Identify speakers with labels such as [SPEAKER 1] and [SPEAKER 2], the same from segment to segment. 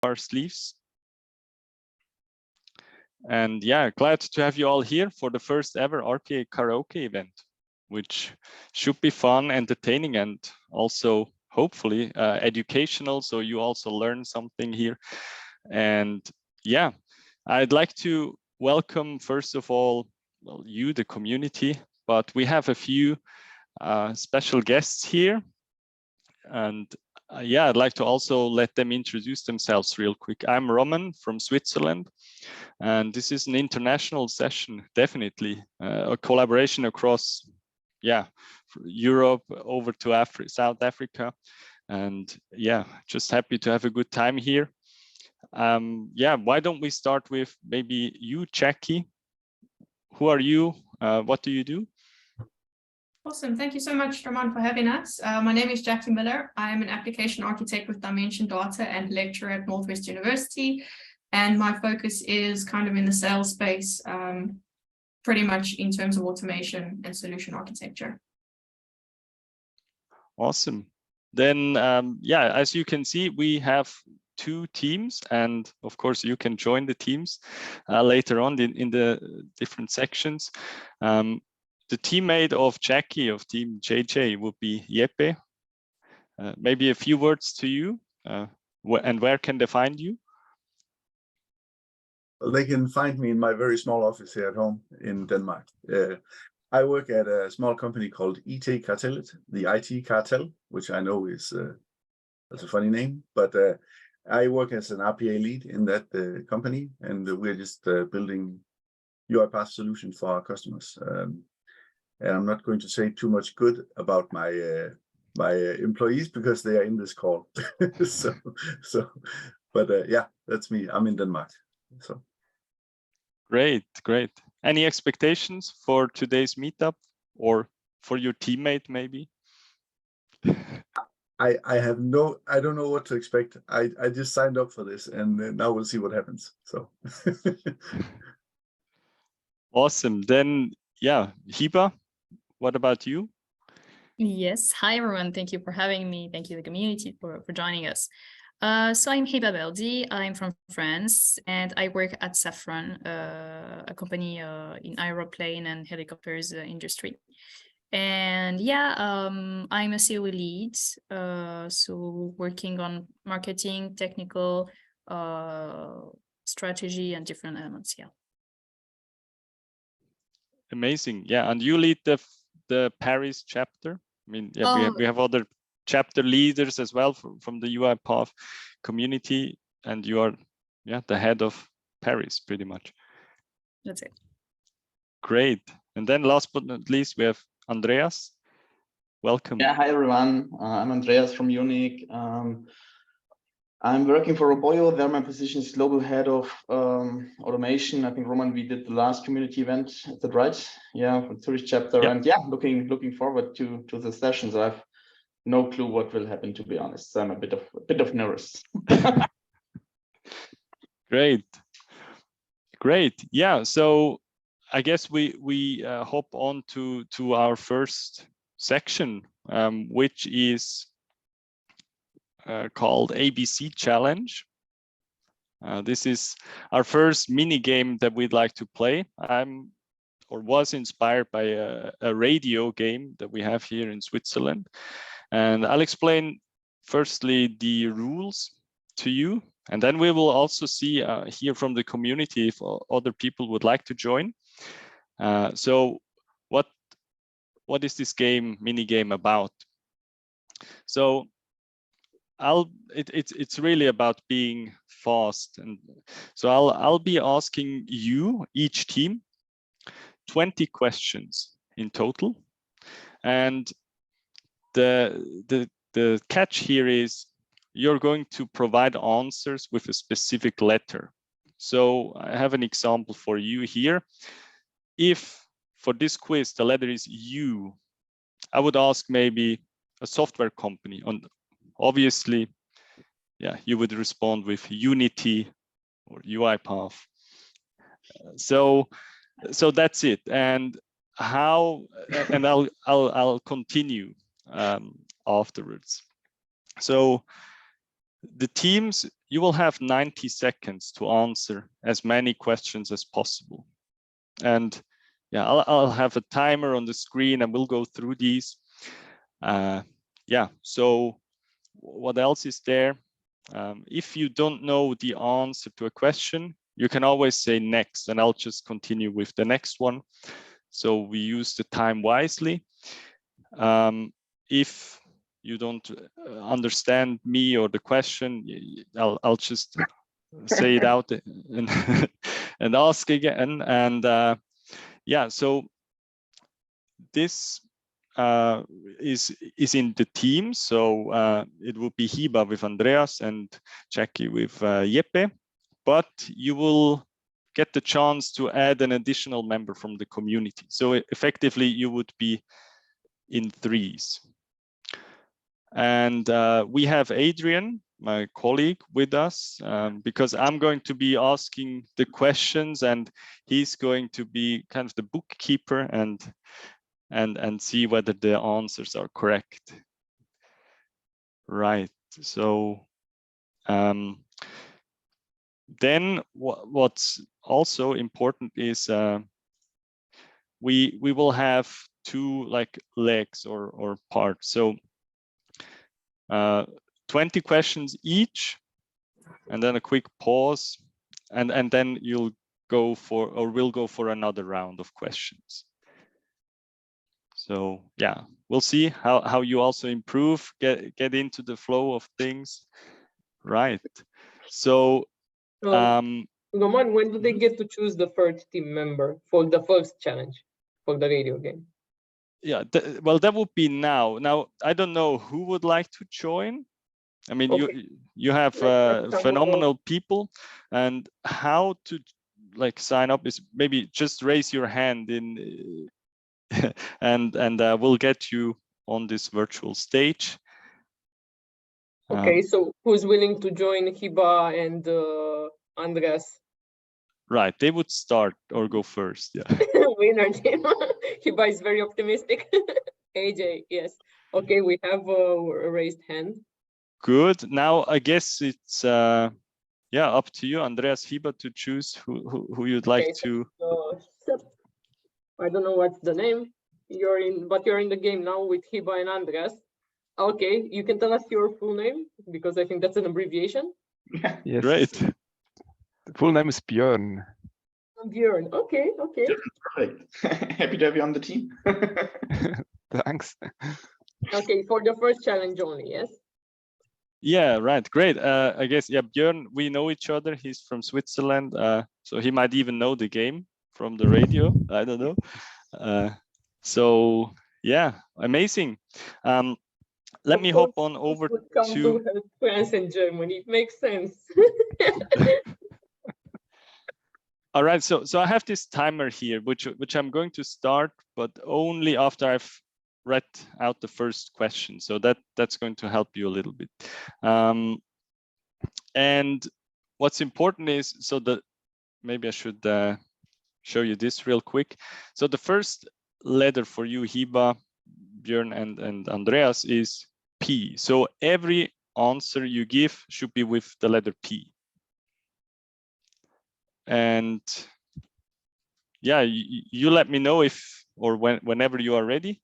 [SPEAKER 1] our sleeves. And yeah, glad to have you all here for the first ever RPA Karaoke event, which should be fun, entertaining, and also hopefully educational. So you also learn something here. And yeah, I'd like to welcome, first of all, well, you, the community, but we have a few special guests here. And yeah, I'd like to also let them introduce themselves real quick. I'm Roman from Switzerland, and this is an international session, definitely a collaboration across, yeah, Europe over to South Africa. And yeah, just happy to have a good time here. Yeah, why don't we start with maybe you, Jacqui? Who are you? What do you do?
[SPEAKER 2] Awesome. Thank you so much, Roman, for having us. My name is Jacqui Muller. I am an application architect with Dimension Data and lecturer at Northwest University. And my focus is kind of in the sales space, pretty much in terms of automation and solution architecture.
[SPEAKER 1] Awesome. Then, yeah, as you can see, we have 2 teams, and of course you can join the teams later on in the different sections. The teammate of Jacqui, of Team JJ, would be Jeppe. Maybe a few words to you, and where can they find you?
[SPEAKER 3] Well, they can find me in my very small office here at home in Denmark. I work at a small company called IT Kartellet, the IT Cartel, which I know is that's a funny name, but I work as an RPA lead in that company, and we're just building UiPath solution for our customers. And I'm not going to say too much good about my employees because they are in this call. But yeah, that's me. I'm in Denmark. So
[SPEAKER 1] great. Any expectations for today's meetup or for your teammate, maybe?
[SPEAKER 3] I don't know what to expect. I just signed up for this, and now we'll see what happens. So
[SPEAKER 1] awesome. Then yeah, Hiba, what about you?
[SPEAKER 4] Yes, hi everyone. Thank you for having me. Thank you the community for joining us. So I'm Hiba Beldi. I'm from France, and I work at Safran, a company in aeroplane and helicopters industry. And yeah, I'm a COE lead, so working on marketing, technical strategy, and different elements. Yeah.
[SPEAKER 1] Amazing. Yeah, and you lead the Paris chapter. I mean, yeah, we have other chapter leaders as well from the UiPath community, and you are, yeah, the head of Paris, pretty much.
[SPEAKER 4] That's it.
[SPEAKER 1] Great. And then last but not least, we have Andreas. Welcome.
[SPEAKER 5] Yeah, hi everyone. I'm Andreas from Munich. I'm working for Roboyo. There my position is global head of automation. I think, Roman, we did the last community event. Is that right? Yeah, for Zurich chapter. Yep. And yeah, looking forward to the sessions. I have no clue what will happen, to be honest. So I'm a bit of nervous.
[SPEAKER 1] Great. Yeah. So I guess we hop on to our first section, which is called ABC Challenge. This is our first mini game that we'd like to play. Was inspired by a radio game that we have here in Switzerland. And I'll explain firstly the rules to you, and then we will also see hear from the community if other people would like to join. So what is this mini game about? So it's really about being fast, and so I'll be asking you, each team, 20 questions in total, and the catch here is you're going to provide answers with a specific letter. So I have an example for you here. If for this quiz the letter is U, I would ask maybe a software company. Obviously, yeah, you would respond with Unity or UiPath. So that's it. And I'll continue afterwards. So The teams, you will have 90 seconds to answer as many questions as possible. And yeah, I'll have a timer on the screen and we'll go through these. Yeah, so what else is there? If you don't know the answer to a question, you can always say next, and I'll just continue with the next one. So we use the time wisely. If you don't understand me or the question, I'll just say it out and, and ask again. And yeah, so this is in the team. So it will be Hiba with Andreas and Jacqui with Jeppe, but you will get the chance to add an additional member from the community. So effectively, you would be in threes. And we have Adrian, my colleague, with us because I'm going to be asking the questions and he's going to be kind of the bookkeeper and see whether the answers are correct. Right. So then what's also important is we will have two like legs or parts. So 20 questions each, and then a quick pause, and then you'll go for, or we'll go for another round of questions. So yeah, we'll see how you also improve, get into the flow of things. Right. So
[SPEAKER 6] Roman, when do they get to choose the first team member for the first challenge for the radio game?
[SPEAKER 1] Yeah, well, that would be now. Now, I don't know who would like to join. I mean,
[SPEAKER 6] Okay.
[SPEAKER 1] you have phenomenal people, and how to like sign up is maybe just raise your hand in, and we'll get you on this virtual stage.
[SPEAKER 6] Okay, so who's willing to join Hiba and Andreas?
[SPEAKER 1] Right, they would start or go first. Yeah.
[SPEAKER 6] Winner team. Hiba is very optimistic. AJ, yes. Okay, we have a raised hand.
[SPEAKER 1] Good. Now I guess it's yeah, up to you, Andreas, Hiba, to choose who you'd like to.
[SPEAKER 6] I don't know what's the name. But you're in the game now with Hiba and Andreas. Okay, you can tell us your full name because I think that's an abbreviation.
[SPEAKER 7] Yes.
[SPEAKER 1] Great.
[SPEAKER 7] The full name is Björn.
[SPEAKER 6] Björn. Okay.
[SPEAKER 5] Perfect. Happy to have you on the team.
[SPEAKER 7] Thanks.
[SPEAKER 6] Okay, for the first challenge only, yes?
[SPEAKER 1] Yeah, right. Great. I guess, yeah, Björn, we know each other. He's from Switzerland. So he might even know the game from the radio. I don't know. So yeah, amazing. Let me hop on over to
[SPEAKER 6] France and Germany. It makes sense.
[SPEAKER 1] All right, so I have this timer here, which I'm going to start, but only after I've read out the first question. So that's going to help you a little bit. And what's important is, so that maybe I should show you this real quick. So the first letter for you, Hiba, Björn, and Andreas, is P. So every answer you give should be with the letter P. And yeah, you let me know if or whenever you are ready.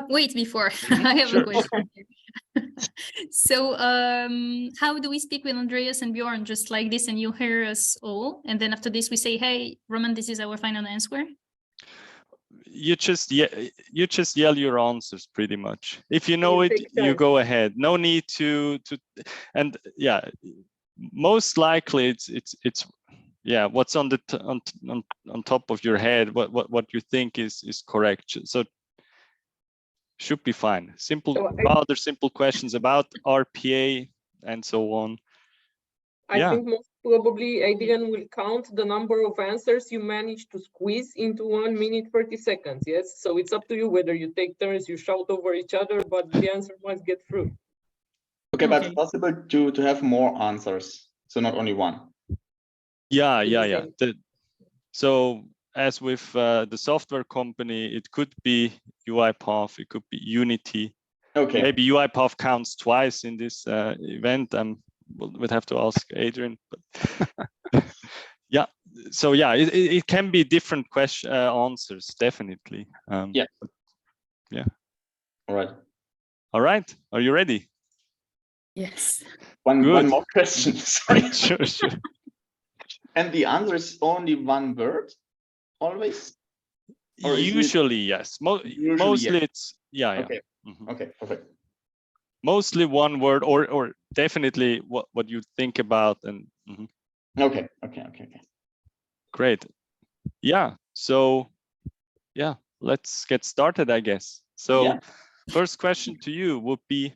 [SPEAKER 4] Wait, before I have
[SPEAKER 1] Sure.
[SPEAKER 4] a question. So how do we speak with Andreas and Björn just like this, and you hear us all, and then after this we say, hey Roman, this is our final answer? You just yell your answers pretty much. If you know it, you go ahead. No need to and yeah, most likely it's yeah, what's on the on top of your head, what you think is correct. So should be fine. Simple, rather simple questions about RPA and so on.
[SPEAKER 6] I think most probably Adrian will count the number of answers you manage to squeeze into 1 minute 30 seconds. Yes, so it's up to you whether you take turns, you shout over each other, but the answer must get through.
[SPEAKER 5] Okay, but it's possible to have more answers, so not only one.
[SPEAKER 1] Yeah. So as with the software company, it could be UiPath, it could be Unity.
[SPEAKER 5] Okay.
[SPEAKER 1] Maybe UiPath counts twice in this event. We'd have to ask Adrian. But yeah. So yeah, it can be different question answers, definitely.
[SPEAKER 5] Yeah.
[SPEAKER 1] Yeah.
[SPEAKER 5] All right.
[SPEAKER 1] All right. Are you ready?
[SPEAKER 4] Yes.
[SPEAKER 5] One more question. Sorry.
[SPEAKER 1] Sure.
[SPEAKER 5] And the answer is only one word, always? Or
[SPEAKER 1] usually, yes. Mostly,
[SPEAKER 5] yes.
[SPEAKER 1] it's
[SPEAKER 5] Okay.
[SPEAKER 1] Yeah. Mm-hmm.
[SPEAKER 5] Okay, perfect.
[SPEAKER 1] Mostly one word, or definitely what you think about, and mm-hmm.
[SPEAKER 5] Okay.
[SPEAKER 1] Great. Yeah. So yeah, let's get started, I guess. So
[SPEAKER 5] yeah.
[SPEAKER 1] First question to you would be,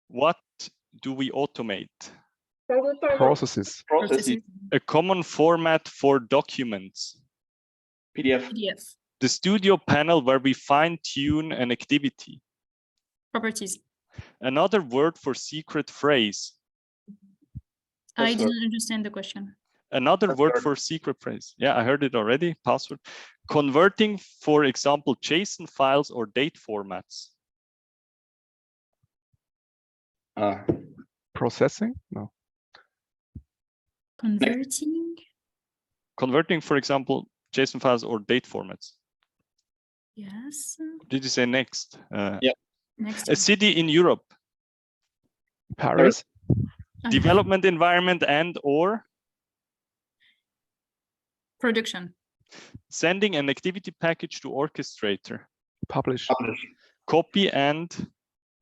[SPEAKER 1] what do we automate?
[SPEAKER 7] Processes.
[SPEAKER 1] A common format for documents.
[SPEAKER 5] PDF.
[SPEAKER 1] The studio panel where we fine-tune an activity.
[SPEAKER 4] Properties.
[SPEAKER 1] Another word for secret phrase.
[SPEAKER 4] I didn't understand the question.
[SPEAKER 1] Another word for secret phrase. Yeah, I heard it already. Password. Converting, for example, JSON files or date formats.
[SPEAKER 7] Processing? No.
[SPEAKER 4] Converting,
[SPEAKER 1] for example, JSON files or date formats.
[SPEAKER 4] Yes.
[SPEAKER 1] Did you say next?
[SPEAKER 5] Yeah.
[SPEAKER 4] Next.
[SPEAKER 1] A city in Europe.
[SPEAKER 7] Paris.
[SPEAKER 1] Development environment and or
[SPEAKER 4] production.
[SPEAKER 1] Sending an activity package to orchestrator.
[SPEAKER 7] Publish.
[SPEAKER 1] Copy and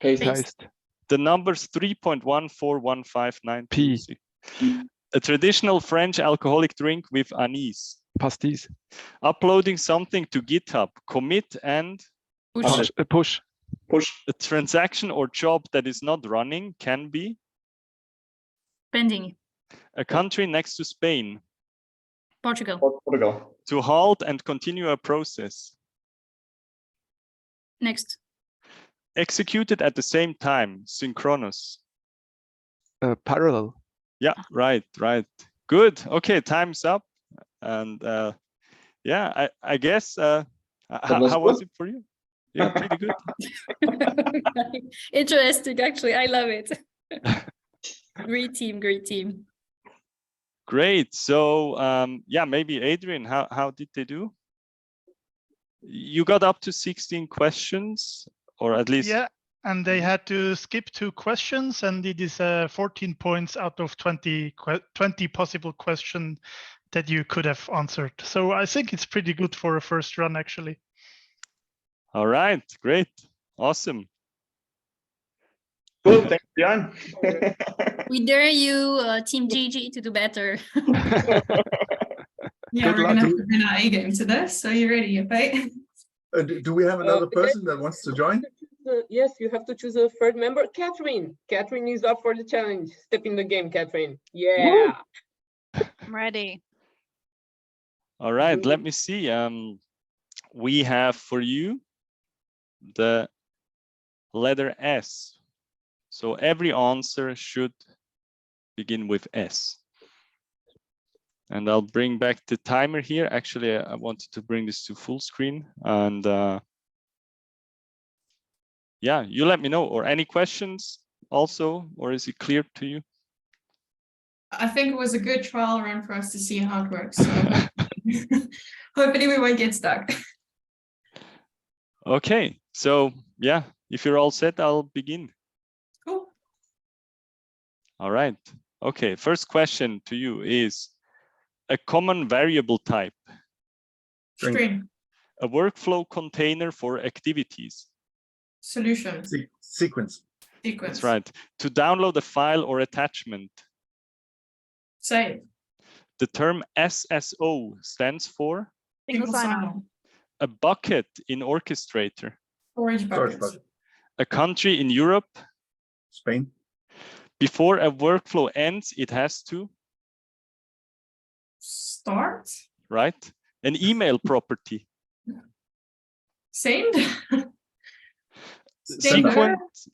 [SPEAKER 7] paste.
[SPEAKER 1] The numbers 3.14159.
[SPEAKER 7] P.
[SPEAKER 1] A traditional French alcoholic drink with anise.
[SPEAKER 7] Pastis.
[SPEAKER 1] Uploading something to GitHub. Commit and
[SPEAKER 7] Push.
[SPEAKER 1] A transaction or job that is not running can be
[SPEAKER 4] pending.
[SPEAKER 1] A country next to Spain.
[SPEAKER 4] Portugal.
[SPEAKER 1] To halt and continue a process.
[SPEAKER 4] Next.
[SPEAKER 1] Executed at the same time. Synchronous.
[SPEAKER 7] Parallel.
[SPEAKER 1] Yeah, right. Good. Okay, time's up. And yeah, I guess how was it for you? Yeah, pretty good.
[SPEAKER 4] Interesting, actually. I love it. Great team.
[SPEAKER 1] Great. So yeah, maybe Adrian, how did they do? You got up to 16 questions, or at least.
[SPEAKER 8] Yeah, and they had to skip 2 questions, and it is 14 points out of 20 possible questions that you could have answered. So I think it's pretty good for a first run, actually.
[SPEAKER 1] All right, great, awesome.
[SPEAKER 5] Cool, thanks, Björn.
[SPEAKER 4] We dare you, Team GG, to do better.
[SPEAKER 2] Yeah, we're going to have to bring our A game to this. So you ready, Jeppe?
[SPEAKER 3] Do we have another person that wants to join?
[SPEAKER 6] Yes, you have to choose a third member. Catherine is up for the challenge. Step in the game, Catherine. Yeah.
[SPEAKER 9] I'm ready.
[SPEAKER 1] All right, let me see. We have for you the letter S. So every answer should begin with S. And I'll bring back the timer here. Actually, I wanted to bring this to full screen. And yeah, you let me know. Or any questions also, or is it clear to you?
[SPEAKER 2] I think it was a good trial run for us to see how it works. So hopefully we won't get stuck.
[SPEAKER 1] Okay, so yeah, if you're all set, I'll begin.
[SPEAKER 2] Cool.
[SPEAKER 1] All right. Okay, first question to you is a common variable type.
[SPEAKER 2] String.
[SPEAKER 1] A workflow container for activities.
[SPEAKER 2] Solution.
[SPEAKER 3] Sequence.
[SPEAKER 1] That's right. To download a file or attachment.
[SPEAKER 2] Save.
[SPEAKER 1] The term SSO stands for?
[SPEAKER 2] Single sign-on.
[SPEAKER 1] A bucket in orchestrator.
[SPEAKER 2] Storage bucket.
[SPEAKER 1] A country in Europe.
[SPEAKER 3] Spain.
[SPEAKER 1] Before a workflow ends, it has to?
[SPEAKER 2] Start.
[SPEAKER 1] Right. An email property.
[SPEAKER 2] Send.
[SPEAKER 1] Sequence.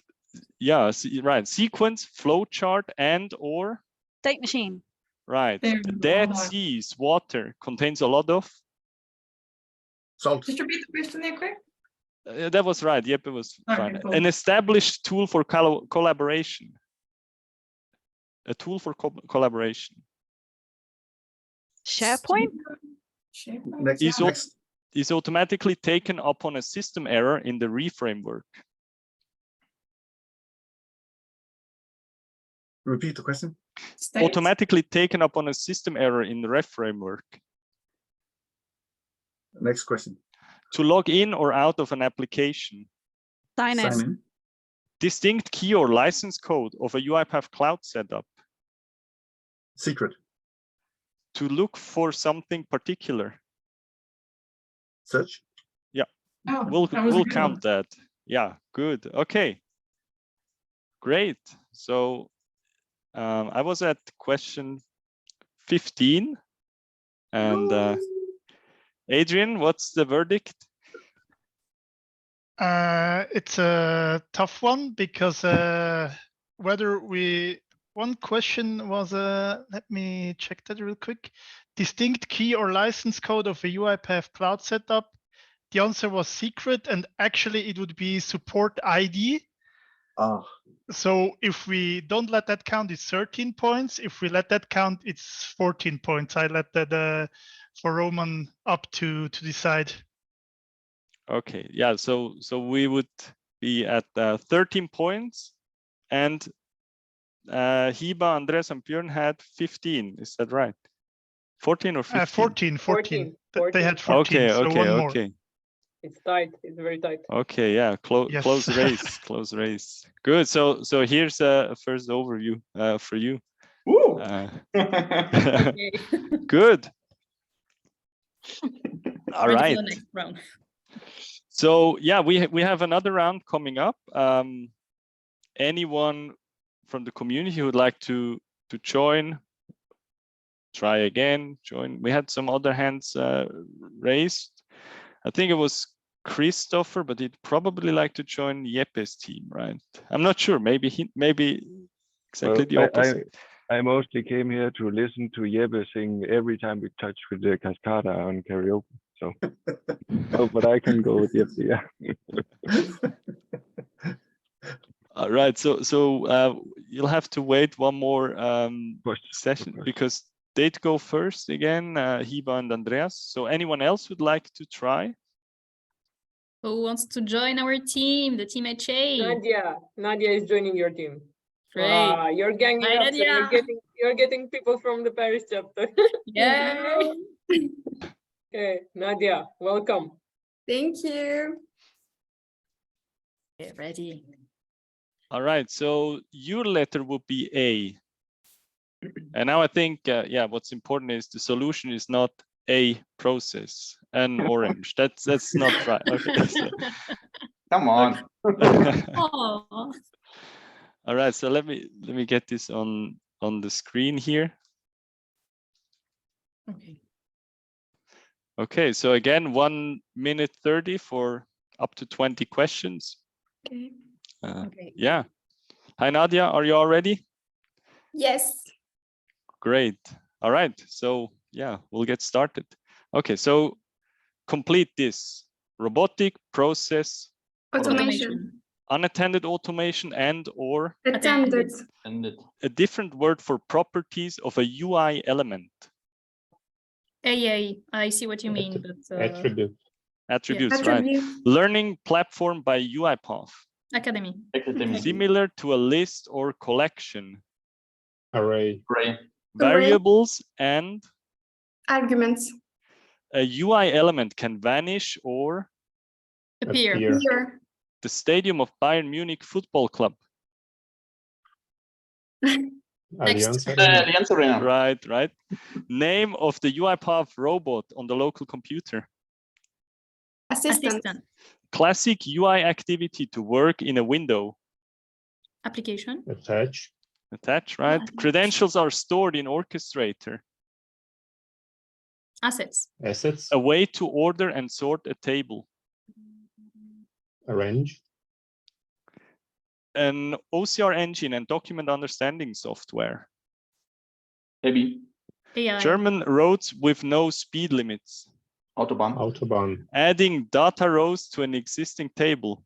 [SPEAKER 1] Yeah, right. Sequence, flowchart, and or?
[SPEAKER 9] State machine.
[SPEAKER 1] Right. Dead Sea's water contains a lot of?
[SPEAKER 3] Salt.
[SPEAKER 2] Just repeat the question there, quick.
[SPEAKER 1] That was right. Jeppe was fine.
[SPEAKER 2] cool.
[SPEAKER 1] An established tool for collaboration. A tool for collaboration.
[SPEAKER 9] SharePoint?
[SPEAKER 2] SharePoint.
[SPEAKER 1] Is automatically taken upon a system error in the reframework.
[SPEAKER 3] Repeat the question.
[SPEAKER 2] State.
[SPEAKER 1] Automatically taken upon a system error in the ref framework.
[SPEAKER 3] Next question.
[SPEAKER 1] To log in or out of an application.
[SPEAKER 9] Sign in.
[SPEAKER 3] Sign in.
[SPEAKER 1] Distinct key or license code of a UiPath cloud setup.
[SPEAKER 3] Secret.
[SPEAKER 1] To look for something particular.
[SPEAKER 3] Search.
[SPEAKER 1] Yeah,
[SPEAKER 2] Oh,
[SPEAKER 1] we'll
[SPEAKER 2] that was a good
[SPEAKER 1] count
[SPEAKER 2] one.
[SPEAKER 1] that. Yeah, good. Okay, great. So I was at question 15, and Adrian, what's the verdict?
[SPEAKER 8] It's a tough one because one question was let me check that real quick. Distinct key or license code of a UiPath cloud setup. The answer was secret, and actually it would be support ID.
[SPEAKER 3] Ah.
[SPEAKER 8] So if we don't let that count, it's 13 points. If we let that count, it's 14 points. I let that for Roman up to decide.
[SPEAKER 1] Okay, yeah, so we would be at 13 points, and Hiba, Andreas, and Björn had 15. Is that right? 14 or 15?
[SPEAKER 8] 14. They had 14.
[SPEAKER 1] Okay,
[SPEAKER 8] so
[SPEAKER 1] okay,
[SPEAKER 8] one
[SPEAKER 1] okay.
[SPEAKER 8] More.
[SPEAKER 6] It's tight. It's very tight.
[SPEAKER 1] Okay, yeah,
[SPEAKER 8] Yes.
[SPEAKER 1] close race, close race. Good. So here's a first overview for you.
[SPEAKER 5] Woo!
[SPEAKER 1] Good. All
[SPEAKER 4] Ready
[SPEAKER 1] right.
[SPEAKER 4] for the next round.
[SPEAKER 1] So yeah, we have another round coming up. Anyone from the community who would like to join, try again, join. We had some other hands raised. I think it was Christopher, but he'd probably like to join Jeppe's team, right? I'm not sure. Maybe exactly the opposite.
[SPEAKER 7] I mostly came here to listen to Jeppe sing every time we touch with the cascada on karaoke. So, but I can go with Jeppe. Yeah.
[SPEAKER 1] All right. So you'll have to wait one more session because they'd go first again, Hiba and Andreas. So anyone else would like to try?
[SPEAKER 4] Who wants to join our team, the team HA?
[SPEAKER 6] Nadia is joining your team.
[SPEAKER 4] Great.
[SPEAKER 6] You're ganging
[SPEAKER 4] Hi,
[SPEAKER 6] up. So you're getting people from the Paris chapter.
[SPEAKER 4] Yay!
[SPEAKER 6] Okay, Nadia, welcome.
[SPEAKER 2] Thank you.
[SPEAKER 4] Okay, ready.
[SPEAKER 1] All right. So your letter would be A. And now I think, yeah, what's important is the solution is not a process, an orange. That's not right. Okay. So.
[SPEAKER 5] Come on.
[SPEAKER 1] All right. So let me get this on the screen here.
[SPEAKER 4] Okay.
[SPEAKER 1] Okay. So again, 1 minute 30 for up to 20 questions.
[SPEAKER 2] Okay.
[SPEAKER 4] Okay.
[SPEAKER 1] Yeah. Hi, Nadia. Are you all ready?
[SPEAKER 2] Yes.
[SPEAKER 1] Great. All right. So yeah, we'll get started. Okay. So complete this: robotic process
[SPEAKER 2] Automation.
[SPEAKER 1] Unattended automation and or
[SPEAKER 2] Attended.
[SPEAKER 1] a different word for properties of a UI element.
[SPEAKER 4] AA. I see what you mean. But,
[SPEAKER 10] Attribute.
[SPEAKER 1] Attributes,
[SPEAKER 2] Yeah.
[SPEAKER 1] right? Learning platform by UiPath.
[SPEAKER 4] Academy.
[SPEAKER 1] Similar to a list or collection.
[SPEAKER 10] Array.
[SPEAKER 1] Variables and
[SPEAKER 2] arguments.
[SPEAKER 1] A UI element can vanish or
[SPEAKER 4] appear.
[SPEAKER 1] The stadium of Bayern Munich Football Club.
[SPEAKER 4] Next.
[SPEAKER 1] Right. Name of the UiPath robot on the local computer.
[SPEAKER 2] Assistant.
[SPEAKER 1] Classic UI activity to work in a window.
[SPEAKER 4] Application.
[SPEAKER 10] Attach,
[SPEAKER 1] right? Credentials are stored in Orchestrator.
[SPEAKER 4] Assets.
[SPEAKER 1] A way to order and sort a table.
[SPEAKER 10] Arrange.
[SPEAKER 1] An OCR engine and document understanding software.
[SPEAKER 5] Maybe.
[SPEAKER 4] AI.
[SPEAKER 1] German roads with no speed limits.
[SPEAKER 5] Autobahn.
[SPEAKER 10] Autobahn.
[SPEAKER 1] Adding data rows to an existing table.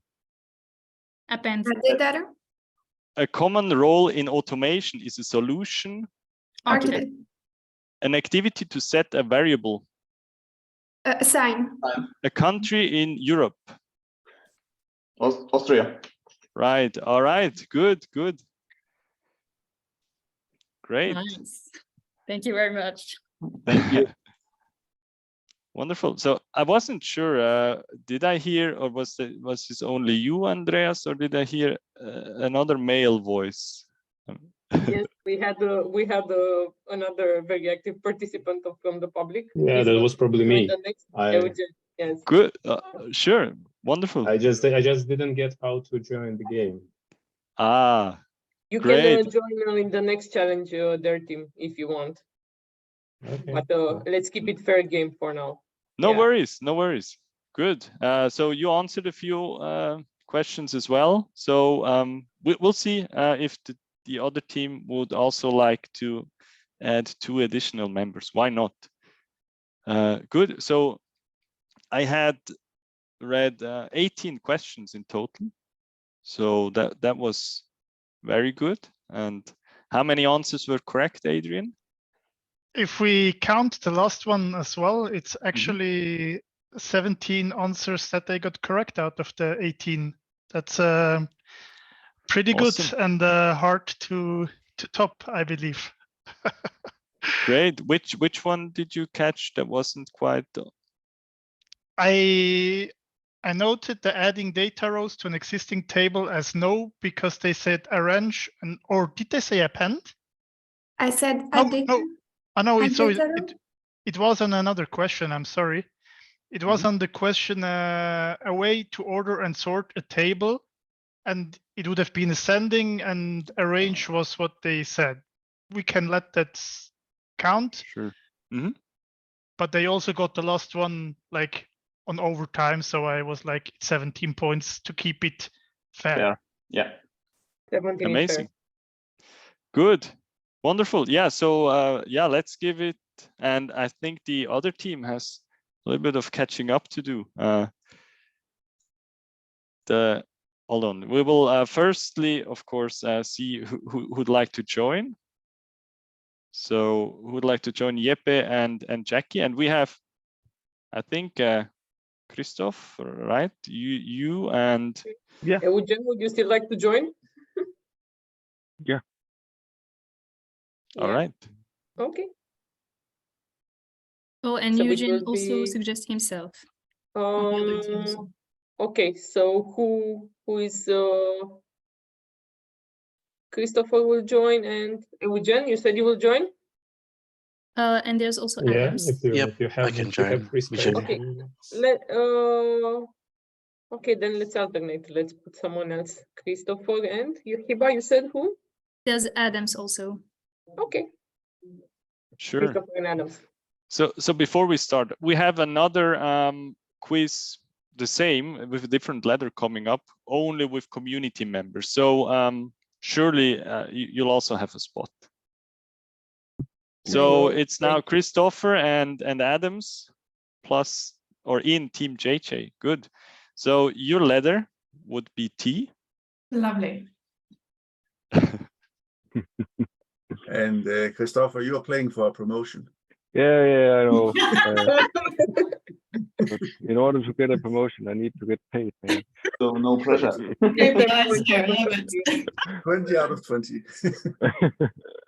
[SPEAKER 4] Append.
[SPEAKER 2] Data.
[SPEAKER 1] A common role in automation is a solution.
[SPEAKER 2] Architect.
[SPEAKER 1] An activity to set a variable.
[SPEAKER 2] Assign.
[SPEAKER 1] A country in Europe.
[SPEAKER 5] Austria.
[SPEAKER 1] Right. All right. Good. Good. Great.
[SPEAKER 4] Nice. Thank you very much.
[SPEAKER 5] Thank you.
[SPEAKER 1] Wonderful. So I wasn't sure. Did I hear, or was this only you, Andreas, or did I hear another male voice?
[SPEAKER 6] Yes, we had another very active participant from the public.
[SPEAKER 10] Yeah, that was probably me.
[SPEAKER 6] Yes.
[SPEAKER 1] Good. Sure. Wonderful.
[SPEAKER 10] I just didn't get how to join the game.
[SPEAKER 1] Ah.
[SPEAKER 6] You
[SPEAKER 1] great.
[SPEAKER 6] can join in the next challenge, their team, if you want.
[SPEAKER 10] Okay.
[SPEAKER 6] But let's keep it fair game for now.
[SPEAKER 1] No
[SPEAKER 6] Yeah.
[SPEAKER 1] worries. No worries. Good. So you answered a few questions as well. So we'll see if the other team would also like to add 2 additional members. Why not? Good. So I had read 18 questions in total. So that was very good. And how many answers were correct, Adrian?
[SPEAKER 8] If we count the last one as well, it's actually 17 answers that they got correct out of the 18. That's pretty
[SPEAKER 1] Awesome.
[SPEAKER 8] good and hard to top, I believe.
[SPEAKER 1] Great. Which one did you catch that wasn't quite?
[SPEAKER 8] I noted the adding data rows to an existing table as no, because they said arrange, or did they say append?
[SPEAKER 2] I said
[SPEAKER 8] No. I know
[SPEAKER 2] add
[SPEAKER 8] so
[SPEAKER 2] data
[SPEAKER 8] it was on another question. I'm sorry. It was on the question a way to order and sort a table, and it would have been ascending, and arrange was what they said. We can let that count.
[SPEAKER 1] Sure.
[SPEAKER 8] But they also got the last one like on overtime, so I was like 17 points to keep it fair.
[SPEAKER 5] Yeah.
[SPEAKER 6] 17
[SPEAKER 1] Amazing. Good. Wonderful. Yeah. So yeah, let's give it. And I think the other team has a little bit of catching up to do. Hold on. We will firstly, of course, see who would like to join. So who would like to join Jeppe and Jacqui? And we have, I think, Christoph, right? You and
[SPEAKER 10] yeah.
[SPEAKER 6] Eugen, would you still like to join?
[SPEAKER 10] Yeah.
[SPEAKER 1] All right.
[SPEAKER 6] Okay.
[SPEAKER 4] Oh, and
[SPEAKER 6] So it
[SPEAKER 4] Eugen
[SPEAKER 6] will
[SPEAKER 4] also
[SPEAKER 6] be-
[SPEAKER 4] suggests himself. on the other team as well.
[SPEAKER 6] Okay, so who is Christopher will join, and Eugen, you said you will join?
[SPEAKER 4] And there's also
[SPEAKER 10] Yeah,
[SPEAKER 4] Adams.
[SPEAKER 10] if you have free space.
[SPEAKER 6] Okay. Okay, then let's alternate. Let's put someone else. Christopher and Hiba, you said who?
[SPEAKER 4] There's Adams also.
[SPEAKER 6] Okay.
[SPEAKER 1] Sure.
[SPEAKER 6] Christopher and Adams.
[SPEAKER 1] So before we start, we have another quiz, the same with a different letter coming up, only with community members. So surely you'll also have a spot. So it's now Christopher and Adams plus or in Team JJ. Good. So your letter would be T.
[SPEAKER 2] Lovely.
[SPEAKER 3] And Christopher, you are playing for a promotion.
[SPEAKER 7] Yeah, I know. But in order to get a promotion, I need to get paid, man.
[SPEAKER 5] So no pressure.
[SPEAKER 3] 20 out of 20.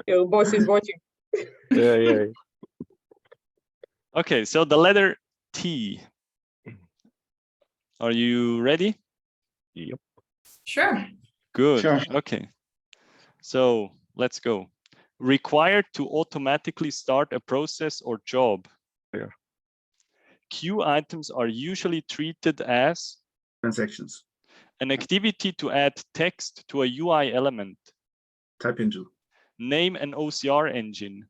[SPEAKER 6] Your boss is watching.
[SPEAKER 7] Yeah.
[SPEAKER 1] Okay, so the letter T. Are you ready?
[SPEAKER 7] Yep.
[SPEAKER 2] Sure.
[SPEAKER 1] Good.
[SPEAKER 5] Sure.
[SPEAKER 1] Okay. So let's go. Required to automatically start a process or job.
[SPEAKER 7] Yeah.
[SPEAKER 1] Queue items are usually treated as
[SPEAKER 3] Transactions.
[SPEAKER 1] an activity to add text to a UI element.
[SPEAKER 3] Type into.
[SPEAKER 1] Name an OCR engine.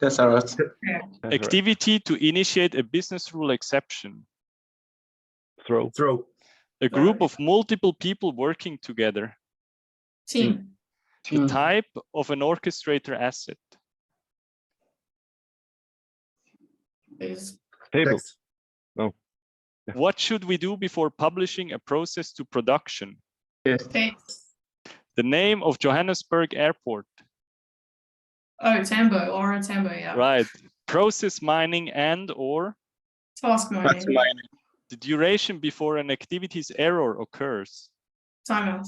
[SPEAKER 5] That's all right.
[SPEAKER 1] Activity to initiate a business rule exception.
[SPEAKER 7] Throw.
[SPEAKER 1] A group of multiple people working together.
[SPEAKER 2] Team.
[SPEAKER 1] The type of an orchestrator asset.
[SPEAKER 2] Is
[SPEAKER 7] Table.
[SPEAKER 3] Text.
[SPEAKER 7] No.
[SPEAKER 1] What should we do before publishing a process to production?
[SPEAKER 2] Text.
[SPEAKER 1] The name of Johannesburg Airport.
[SPEAKER 2] Oh, Tambo or Tambo, yeah.
[SPEAKER 1] Right. Process mining and or
[SPEAKER 2] Task mining.
[SPEAKER 1] the duration before an activity's error occurs.
[SPEAKER 2] Timeout.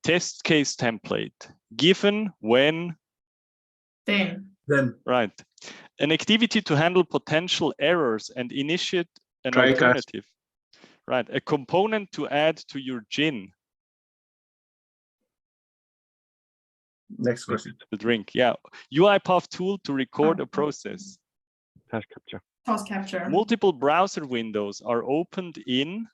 [SPEAKER 1] Test case template. Given, when.
[SPEAKER 2] Then.
[SPEAKER 1] Right. An activity to handle potential errors and initiate an alternative. Right. A component to add to your gin.
[SPEAKER 3] Next question.
[SPEAKER 1] The drink. Yeah. UiPath tool to record a process.
[SPEAKER 7] Task capture.
[SPEAKER 2] Task capture.
[SPEAKER 1] Multiple browser windows are opened in.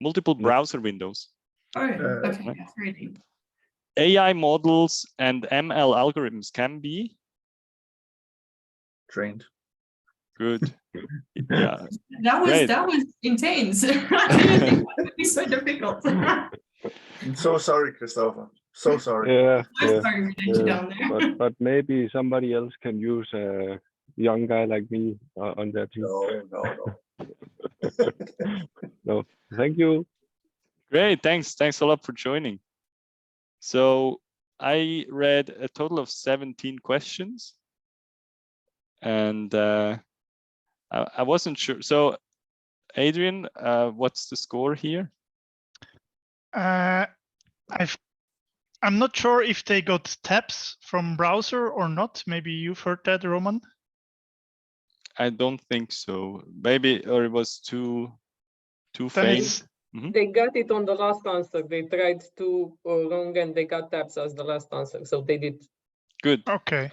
[SPEAKER 1] Multiple browser windows.
[SPEAKER 2] Oh, okay.
[SPEAKER 1] Right.
[SPEAKER 2] That's ready.
[SPEAKER 1] AI models and ML algorithms can be
[SPEAKER 3] Trained.
[SPEAKER 1] good. Yeah.
[SPEAKER 2] That
[SPEAKER 1] Great.
[SPEAKER 2] was intense. I didn't think that would be so difficult.
[SPEAKER 3] I'm so sorry, Christopher. So sorry.
[SPEAKER 7] Yeah.
[SPEAKER 2] I'm sorry we let you down there.
[SPEAKER 7] But maybe somebody else can use a young guy like me on their team.
[SPEAKER 3] No.
[SPEAKER 7] No, thank you.
[SPEAKER 1] Great. Thanks a lot for joining. So I read a total of 17 questions, and I wasn't sure. So Adrian, what's the score here?
[SPEAKER 8] I'm not sure if they got tabs from browser or not. Maybe you've heard that, Roman.
[SPEAKER 1] I don't think so. Maybe, or it was too faint.
[SPEAKER 6] They got it on the last answer. They tried too long and they got tabs as the last answer. So they did.
[SPEAKER 1] Good.
[SPEAKER 8] Okay.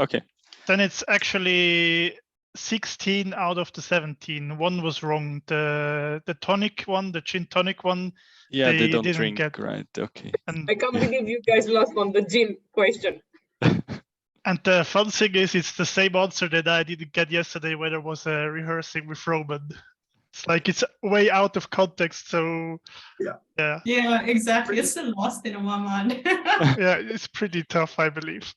[SPEAKER 8] Then it's actually 16 out of the 17. One was wrong. The tonic one, the gin tonic one.
[SPEAKER 1] Yeah, they don't
[SPEAKER 8] didn't
[SPEAKER 1] drink,
[SPEAKER 8] get.
[SPEAKER 1] right? Okay.
[SPEAKER 8] And
[SPEAKER 6] I can't believe you guys lost on the gin question.
[SPEAKER 8] And the fun thing is, it's the same answer that I didn't get yesterday when I was rehearsing with Roman. It's like it's way out of context. So
[SPEAKER 2] Yeah, exactly. It's still lost in my mind.
[SPEAKER 8] Yeah, it's pretty tough, I believe.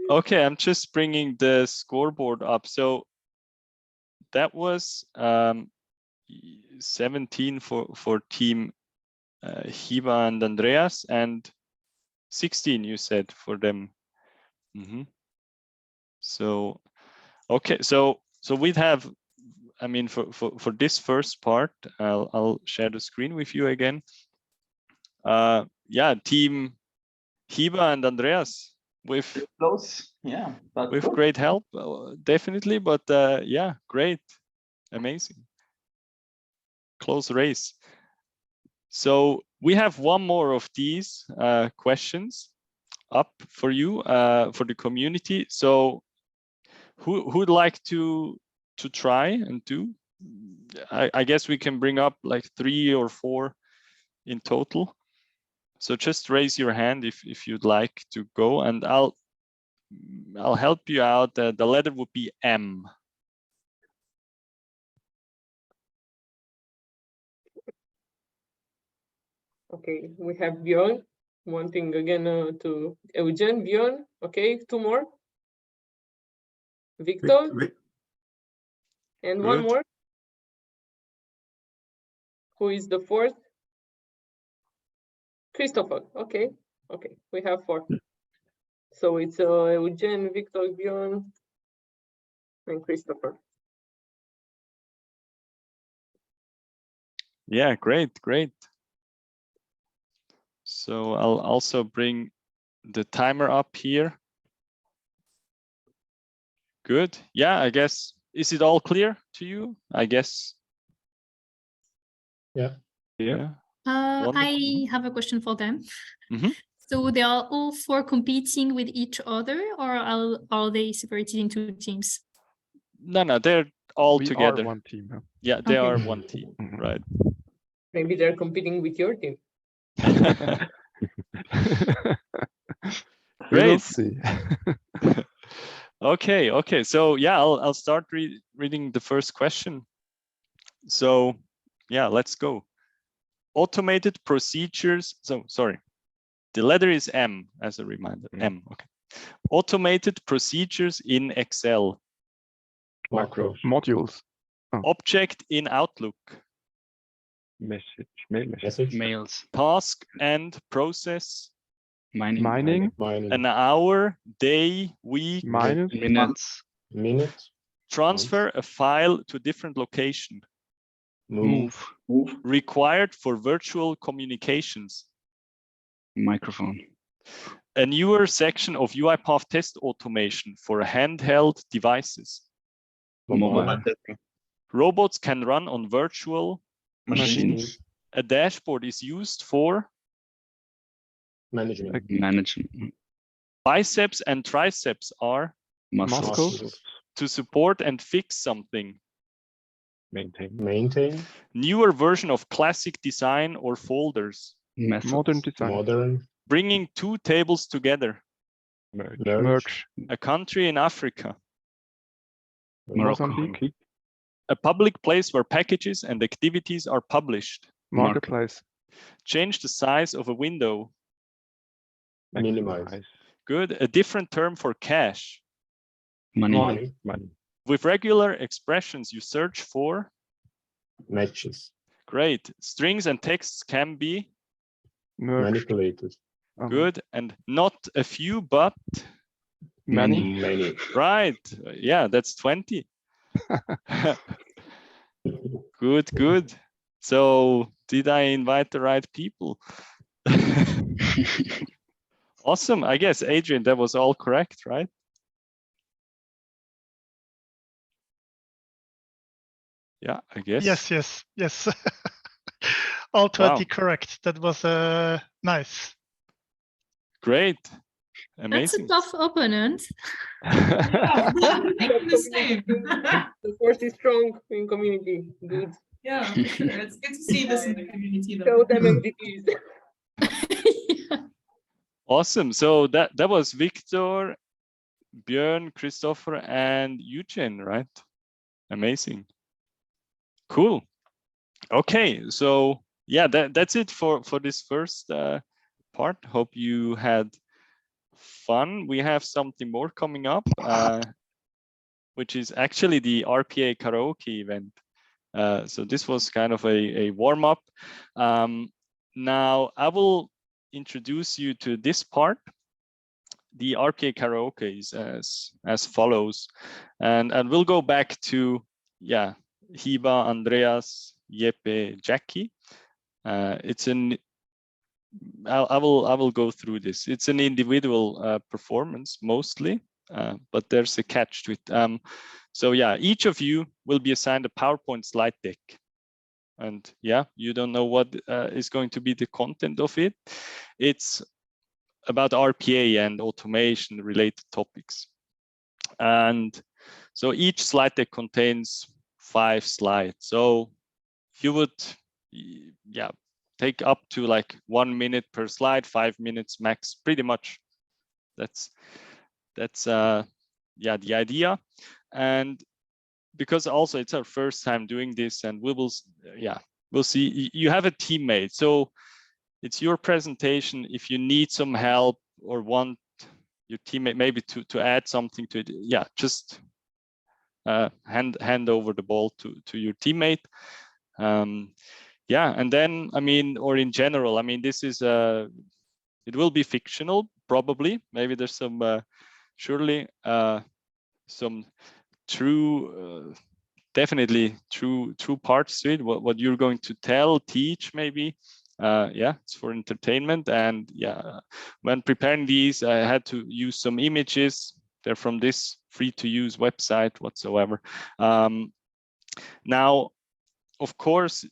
[SPEAKER 1] Okay, I'm just bringing the scoreboard up. So that was 17 for team Hiba and Andreas, and 16 you said for them. So okay, so we'd have, I mean, for this first part, I'll share the screen with you again. Yeah, team Hiba and Andreas with
[SPEAKER 5] close, yeah, but
[SPEAKER 1] with great help, definitely. But yeah, great, amazing, close race. So we have one more of these questions up for you, for the community. So who'd like to try and do? I guess we can bring up like 3 or 4 in total. So just raise your hand if you'd like to go, and I'll help you out. The letter would be M.
[SPEAKER 6] Okay, we have Björn wanting again to Eugen, Björn. Okay, 2 more. Victor. And one more. Who is the 4th? Christopher. Okay, we have 4. So it's Eugen, Victor, Björn, and Christopher.
[SPEAKER 1] Yeah, great. So I'll also bring the timer up here. Good. Yeah, I guess, is it all clear to you? I guess.
[SPEAKER 10] Yeah.
[SPEAKER 4] I have a question for them. So they are all 4 competing with each other, or are they separated into teams?
[SPEAKER 1] No, they're all
[SPEAKER 7] we
[SPEAKER 1] together.
[SPEAKER 7] Are one team. Huh?
[SPEAKER 1] Yeah, they are one team, right?
[SPEAKER 6] Maybe they're competing with your team.
[SPEAKER 1] Great.
[SPEAKER 7] See.
[SPEAKER 1] Okay. So yeah, I'll start reading the first question. So yeah, let's go. Automated procedures. So sorry, the letter is M as a reminder. M. Okay. Automated procedures in Excel.
[SPEAKER 10] Macros.
[SPEAKER 7] Modules.
[SPEAKER 1] Object in Outlook.
[SPEAKER 10] Message.
[SPEAKER 11] Mails.
[SPEAKER 1] Task and process.
[SPEAKER 7] Mining.
[SPEAKER 1] An hour, day, week.
[SPEAKER 11] Minutes.
[SPEAKER 10] Minute.
[SPEAKER 1] Transfer a file to a different location.
[SPEAKER 11] Move.
[SPEAKER 1] Required for virtual communications.
[SPEAKER 11] Microphone.
[SPEAKER 1] A newer section of UiPath test automation for handheld devices.
[SPEAKER 11] Mobile testing.
[SPEAKER 1] Robots can run on virtual
[SPEAKER 11] Machines.
[SPEAKER 1] A dashboard is used for
[SPEAKER 10] Management.
[SPEAKER 1] biceps and triceps are
[SPEAKER 11] Muscles.
[SPEAKER 1] to support and fix something.
[SPEAKER 10] Maintain.
[SPEAKER 1] Newer version of classic design or folders.
[SPEAKER 11] Methods.
[SPEAKER 7] Modern design.
[SPEAKER 10] Modern.
[SPEAKER 1] Bringing two tables together.
[SPEAKER 7] Merge.
[SPEAKER 1] A country in Africa.
[SPEAKER 7] Mozambique.
[SPEAKER 1] A public place where packages and activities are published.
[SPEAKER 7] Marketplace.
[SPEAKER 1] Change the size of a window.
[SPEAKER 10] Minimize.
[SPEAKER 1] Good. A different term for cash.
[SPEAKER 11] Money.
[SPEAKER 1] With regular expressions, you search for
[SPEAKER 10] Matches.
[SPEAKER 1] great. Strings and texts can be
[SPEAKER 10] Manipulated.
[SPEAKER 1] good. And not a few, but
[SPEAKER 10] Many.
[SPEAKER 1] right. Yeah, that's 20. Good. So did I invite the right people? Awesome. I guess, Adrian, that was all correct, right? Yeah, I guess.
[SPEAKER 8] Yes. All 20 correct. That was nice.
[SPEAKER 1] Great.
[SPEAKER 4] That's a
[SPEAKER 1] Amazing.
[SPEAKER 4] tough opponent.
[SPEAKER 6] The force is strong in community. Good.
[SPEAKER 2] Yeah, for sure. It's good to see this in the community.
[SPEAKER 6] Show them MVPs.
[SPEAKER 1] Awesome. So that was Victor, Björn, Christopher, and Eugen, right? Amazing. Cool. Okay, so yeah, that's it for this first part. Hope you had fun. We have something more coming up, which is actually the RPA Karaoke event. So this was kind of a warm-up. Now I will introduce you to this part. The RPA Karaoke is as follows, and we'll go back to Hiba, Andreas, Jeppe, Jacqui. I will go through this. It's an individual performance mostly, but there's a catch to it. So yeah, each of you will be assigned a PowerPoint slide deck. And yeah, you don't know what is going to be the content of it. It's about RPA and automation related topics. And so each slide deck contains 5 slides. So you would, take up to like 1 minute per slide, 5 minutes max, pretty much. That's the idea. And because also it's our first time doing this, and we'll see. You have a teammate, so it's your presentation. If you need some help or want your teammate maybe to add something to it, just hand over the ball to your teammate. And then or in general, this is it will be fictional probably. Maybe there's some surely some true definitely true parts to it, what you're going to teach maybe. It's for entertainment. And when preparing these, I had to use some images. They're from this free to use website whatsoever. Now, of course,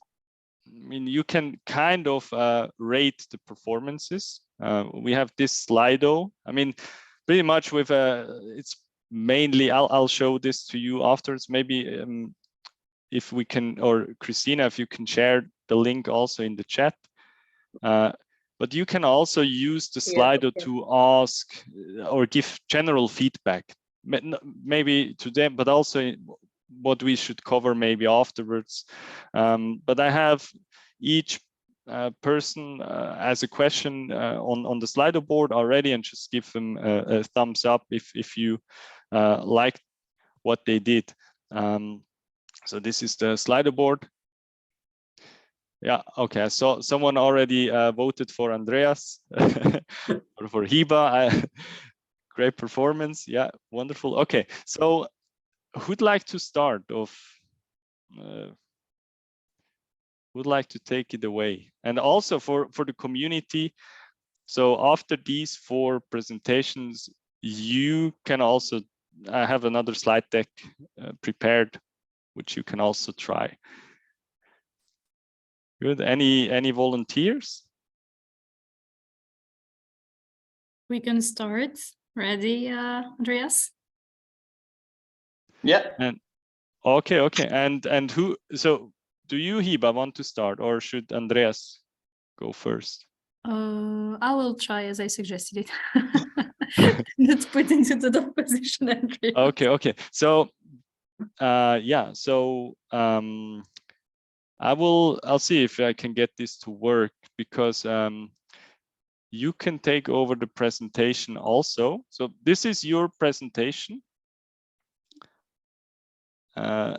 [SPEAKER 1] you can kind of rate the performances. We have this Slido. Pretty much with it's mainly, I'll show this to you afterwards. Maybe if we can, or Christina, if you can share the link also in the chat. But you can also use the Slido to ask or give general feedback, maybe to them, but also what we should cover maybe afterwards. But I have each person as a question on the Slido board already, and just give them a thumbs up if you liked what they did. So this is the Slido board. Yeah, okay. So someone already voted for Andreas or for Hiba. Great performance. Yeah, wonderful. Okay, so who'd like to start off? Would like to take it away? And also for the community, so after these 4 presentations, you can also have another slide deck prepared, which you can also try. Good. Any volunteers?
[SPEAKER 4] We can start. Ready, Andreas?
[SPEAKER 5] Yeah.
[SPEAKER 1] And okay. And who? So do you, Hiba, want to start, or should Andreas go first?
[SPEAKER 4] I will try as I suggested it. Let's put into the position, Andreas.
[SPEAKER 1] Okay. So yeah. So I'll see if I can get this to work, because you can take over the presentation also. So this is your presentation. I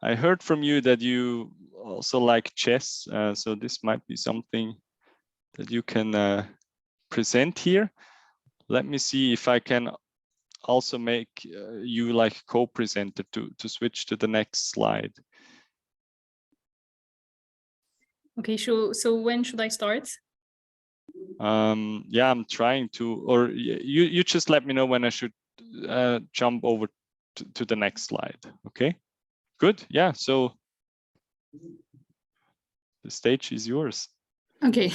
[SPEAKER 1] heard from you that you also like chess, so this might be something that you can present here. Let me see if I can also make you like co-presenter to switch to the next slide.
[SPEAKER 4] Okay, so when should I start?
[SPEAKER 1] Yeah, I'm trying to, or you just let me know when I should jump over to the next slide. Okay, good. Yeah, so the stage is yours.
[SPEAKER 4] Okay,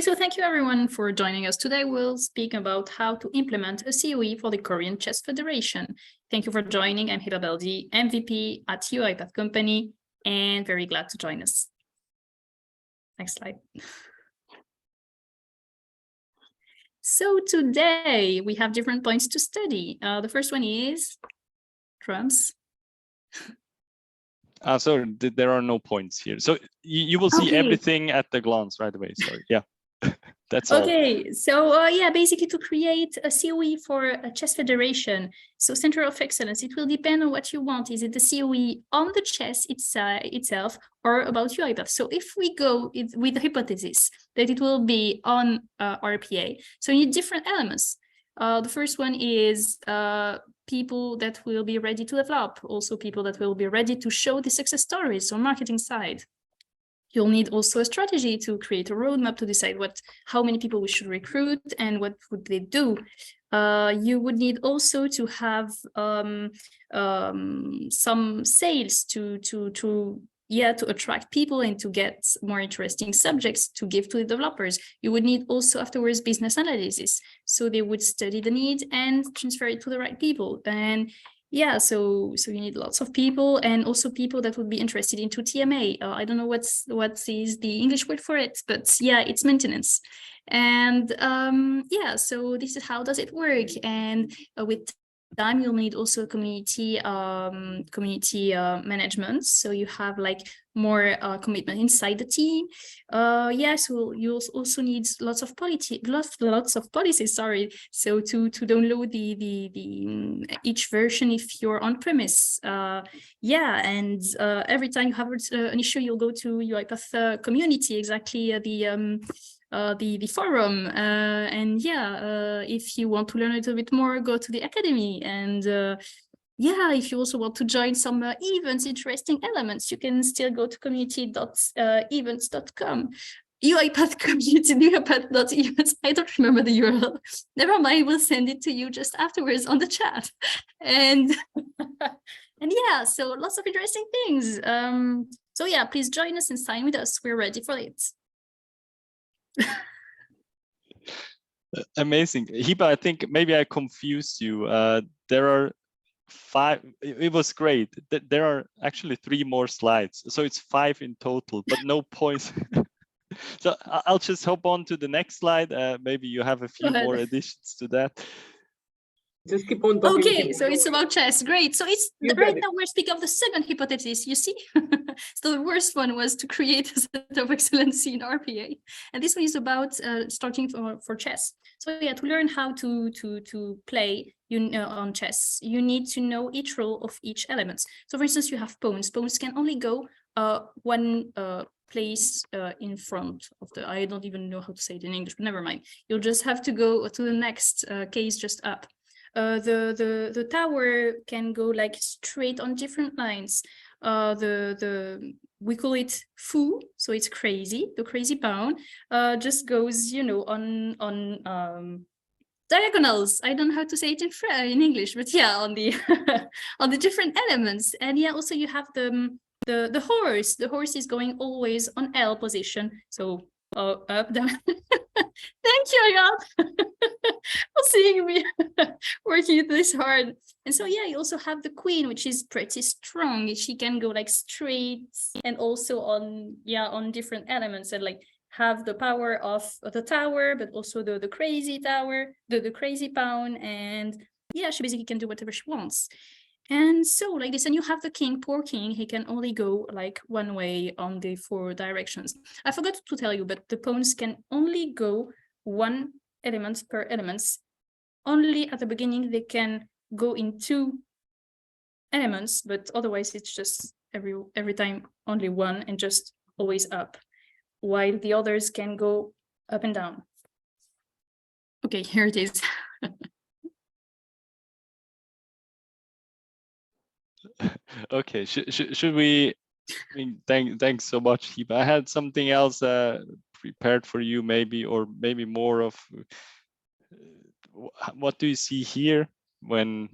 [SPEAKER 4] so thank you everyone for joining us. Today we'll speak about how to implement a COE for the Korean Chess Federation. Thank you for joining. I'm Hiba Beldi, MVP at UiPath company, and very glad to join us. Next slide. So today we have different points to study. The first one is drums.
[SPEAKER 1] Sorry, there are no points here. So you will see everything at the glance right away. Sorry. Yeah, that's all.
[SPEAKER 4] Okay, so yeah, basically to create a COE for a chess federation. So Center of Excellence, it will depend on what you want. Is it the COE on the chess itself or about UiPath? So if we go with the hypothesis that it will be on RPA, so you need different elements. The first one is people that will be ready to develop, also people that will be ready to show the success stories on marketing side. You'll need also a strategy to create a roadmap to decide how many people we should recruit and what would they do. You would need also to have some sales to attract people and to get more interesting subjects to give to the developers. You would need also afterwards business analysis. So they would study the need and transfer it to the right people. And yeah, so you need lots of people, and also people that would be interested into TMA. I don't know what is the English word for it, but yeah, it's maintenance. And yeah, so this is how does it work. And with time, you'll need also community management. So you have like more commitment inside the team. Yeah, so you also need lots of policies. Sorry, so to download the each version if you're on premise. Yeah, and every time you have an issue, you'll go to UiPath community, exactly the forum, and yeah, if you want to learn a little bit more, go to the academy. And yeah, if you also want to join some events, interesting elements, you can still go to community.events.com. UiPath community, UiPath.events. I don't remember the URL. Never mind, we'll send it to you just afterwards on the chat. And and yeah, so lots of interesting things. So yeah, please join us and sign with us. We're ready for it.
[SPEAKER 1] Amazing. Hiba, I think maybe I confused you. There are 5. It was great. There are actually 3 more slides, so it's 5 in total, but no points. So I'll just hop on to the next slide. Maybe you have a few more additions to that.
[SPEAKER 6] Just keep on talking.
[SPEAKER 4] Okay, so it's about chess. Great. So it's right now we're speaking of the second hypothesis, you see? So the worst one was to create a center of excellence in RPA. And this one is about starting for chess. So yeah, to learn how to play on chess, you need to know each role of each element. So for instance, you have pawns. Pawns can only go one place in front of the, I don't even know how to say it in English, but never mind. You'll just have to go to the next case just up. The tower can go like straight on different lines. We call it fou, so it's crazy. The crazy pawn just goes, you know, on diagonals. I don't know how to say it in English, but yeah, on the on the different elements. And yeah, also you have the horse. The horse is going always on L position, so up, down. Thank you, Jan, for seeing me working this hard. And so, yeah, you also have the queen, which is pretty strong. She can go like straight and also on different elements and like have the power of the tower, but also the crazy tower, the crazy pawn. And yeah, she basically can do whatever she wants. And so like this, and you have the king, poor king, he can only go like one way on the 4 directions. I forgot to tell you, but the pawns can only go one element per element. Only at the beginning, they can go in 2 elements, but otherwise it's just every time only one and just always up, while the others can go up and down. Okay, here it is.
[SPEAKER 1] Okay, should we? I mean, thanks so much, Hiba. I had something else prepared for you, maybe, or maybe more of. What do you see here when?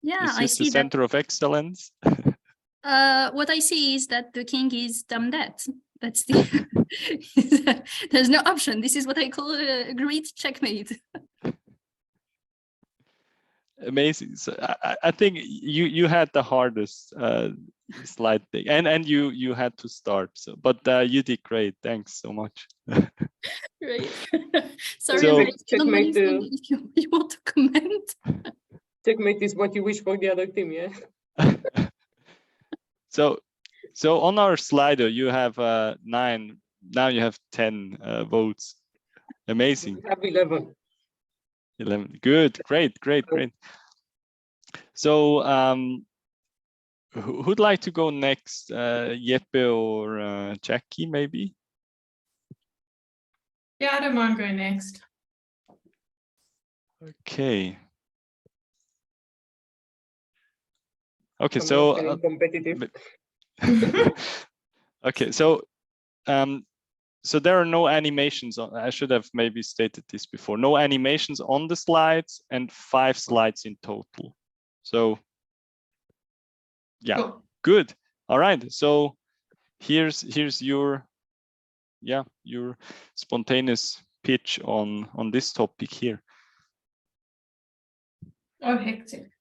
[SPEAKER 4] Yeah,
[SPEAKER 1] I see the center of excellence.
[SPEAKER 4] What I see is that the king is dumb dead. That's the. There's no option. This is what I call a great checkmate.
[SPEAKER 1] Amazing. So I think you had the hardest slide thing, and you had to start. So, but you did great. Thanks so much.
[SPEAKER 4] Great. Sorry,
[SPEAKER 1] So,
[SPEAKER 6] checkmate.
[SPEAKER 4] If you want to comment.
[SPEAKER 6] Checkmate is what you wish for the other team, yeah.
[SPEAKER 1] So on our Slido you have 9. Now you have 10 votes. Amazing.
[SPEAKER 6] We have 11.
[SPEAKER 1] 11. Good. Great. So who'd like to go next? Jeppe or Jacqui, maybe?
[SPEAKER 2] Yeah, I don't mind going next.
[SPEAKER 1] Okay. Okay, so
[SPEAKER 6] competitive.
[SPEAKER 1] Okay, so so there are no animations on, I should have maybe stated this before, no animations on the slides and 5 slides in total. So yeah, cool. Good. All right. So here's your spontaneous pitch on this topic here.
[SPEAKER 2] Oh, hectic.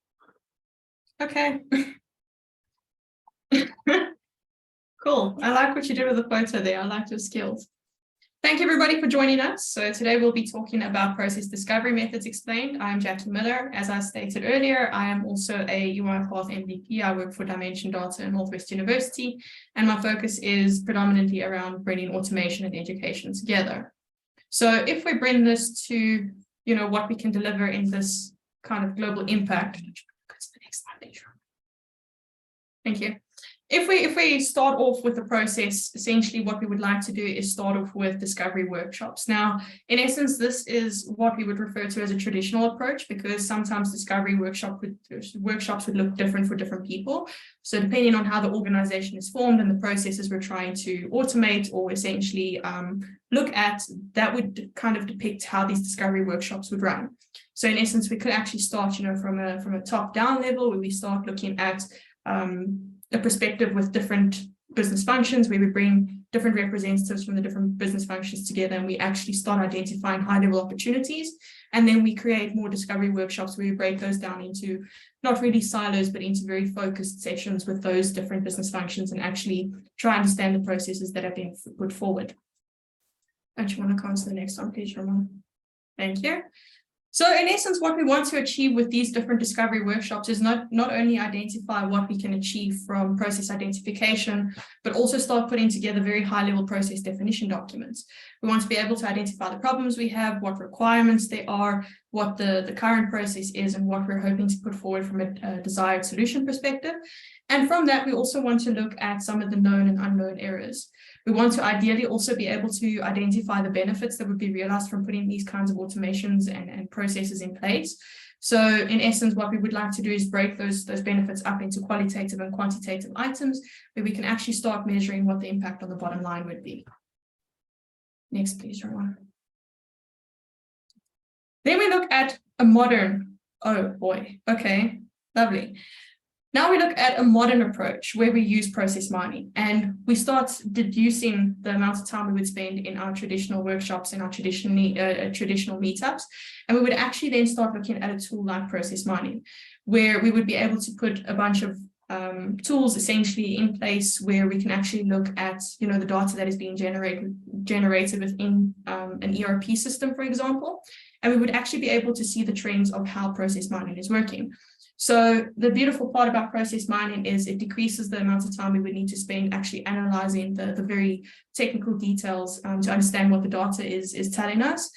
[SPEAKER 2] Okay. Cool. I like what you did with the photo there. I liked your skills. Thank you, everybody, for joining us. So today we'll be talking about process discovery methods explained. I'm Jacqui Muller. As I stated earlier, I am also a UiPath MVP. I work for Dimension Data at Northwest University, and my focus is predominantly around bringing automation and education together. So if we bring this to, what we can deliver in this kind of global impact. Go to the next slide, please. Thank you. If we start off with the process, essentially what we would like to do is start off with discovery workshops. Now, in essence, this is what we would refer to as a traditional approach, because sometimes discovery workshops would look different for different people. So depending on how the organization is formed and the processes we're trying to automate or essentially look at, that would kind of depict how these discovery workshops would run. So in essence, we could actually start, from a top-down level, where we start looking at a perspective with different business functions, where we bring different representatives from the different business functions together, and we actually start identifying high-level opportunities. And then we create more discovery workshops where we break those down into not really silos, but into very focused sessions with those different business functions and actually try to understand the processes that have been put forward. Don't you want to come to the next one, please, Ramon? Thank you. So in essence, what we want to achieve with these different discovery workshops is not only identify what we can achieve from process identification, but also start putting together very high-level process definition documents. We want to be able to identify the problems we have, what requirements there are, what the current process is, and what we're hoping to put forward from a desired solution perspective. And from that, we also want to look at some of the known and unknown errors. We want to ideally also be able to identify the benefits that would be realized from putting these kinds of automations and processes in place. So in essence, what we would like to do is break those benefits up into qualitative and quantitative items where we can actually start measuring what the impact on the bottom line would be. Next, please, Rowan. Then we look at a modern, oh boy, okay, lovely. Now we look at a modern approach where we use process mining, and we start deducing the amount of time we would spend in our traditional workshops and our traditional meetups. And we would actually then start looking at a tool like process mining, where we would be able to put a bunch of tools essentially in place where we can actually look at, the data that is being generated within an ERP system, for example, and we would actually be able to see the trends of how process mining is working. So the beautiful part about process mining is it decreases the amount of time we would need to spend actually analyzing the very technical details to understand what the data is telling us.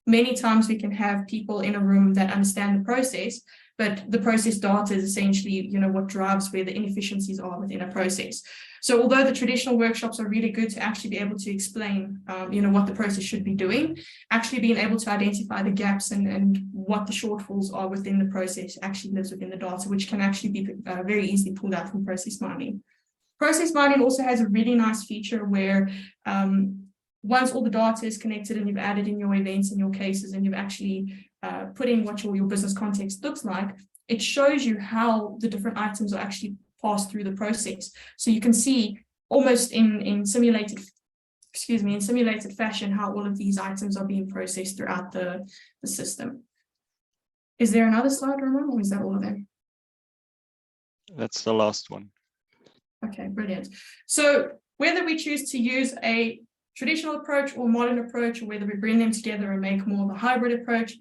[SPEAKER 2] Many times we can have people in a room that understand the process, but the process data is essentially, what drives where the inefficiencies are within a process. So although the traditional workshops are really good to actually be able to explain, what the process should be doing, actually being able to identify the gaps and what the shortfalls are within the process actually lives within the data, which can actually be very easily pulled out from process mining. Process mining also has a really nice feature where once all the data is connected and you've added in your events and your cases and you've actually put in what your business context looks like, it shows you how the different items are actually passed through the process. So you can see almost in simulated fashion how all of these items are being processed throughout the system. Is there another slide, Ramon, or is that all of them?
[SPEAKER 1] That's the last one.
[SPEAKER 2] Okay, brilliant. So whether we choose to use a traditional approach or modern approach, or whether we bring them together and make more of a hybrid approach,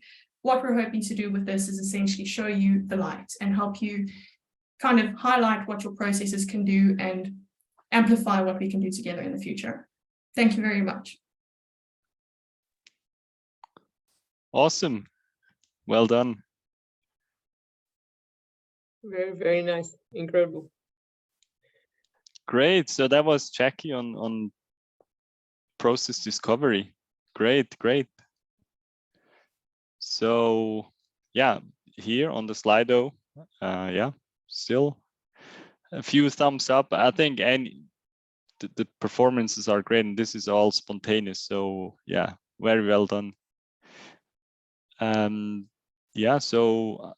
[SPEAKER 2] what we're hoping to do with this is essentially show you the light and help you kind of highlight what your processes can do and amplify what we can do together in the future. Thank you very much.
[SPEAKER 1] Awesome. Well done.
[SPEAKER 6] Very, very nice. Incredible.
[SPEAKER 1] Great. So that was Jacqui on process discovery. Great. So yeah, here on the Slido, still a few thumbs up. I think the performances are great, and this is all spontaneous. So yeah, very well done. So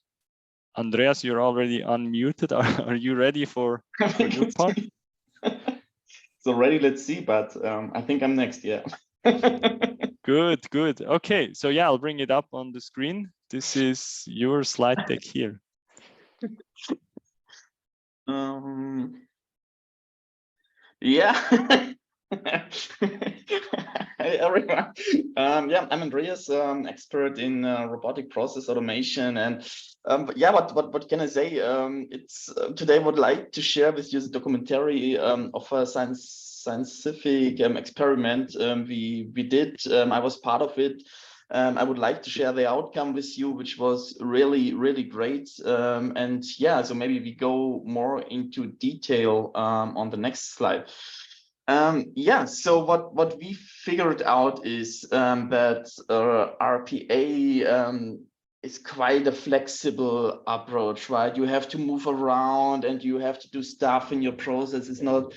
[SPEAKER 1] Andreas, you're already unmuted. Are you ready for your part?
[SPEAKER 5] So ready, let's see, but I think I'm next, yeah.
[SPEAKER 1] Good. Okay, so yeah, I'll bring it up on the screen. This is your slide deck here.
[SPEAKER 5] Yeah. Hey everyone. I'm Andreas, expert in robotic process automation, and what can I say? Today I would like to share with you the documentary of a scientific experiment we did. I was part of it. I would like to share the outcome with you, which was really great. So maybe we go more into detail on the next slide. So what we figured out is that RPA is quite a flexible approach, right? You have to move around and you have to do stuff in your process. It's not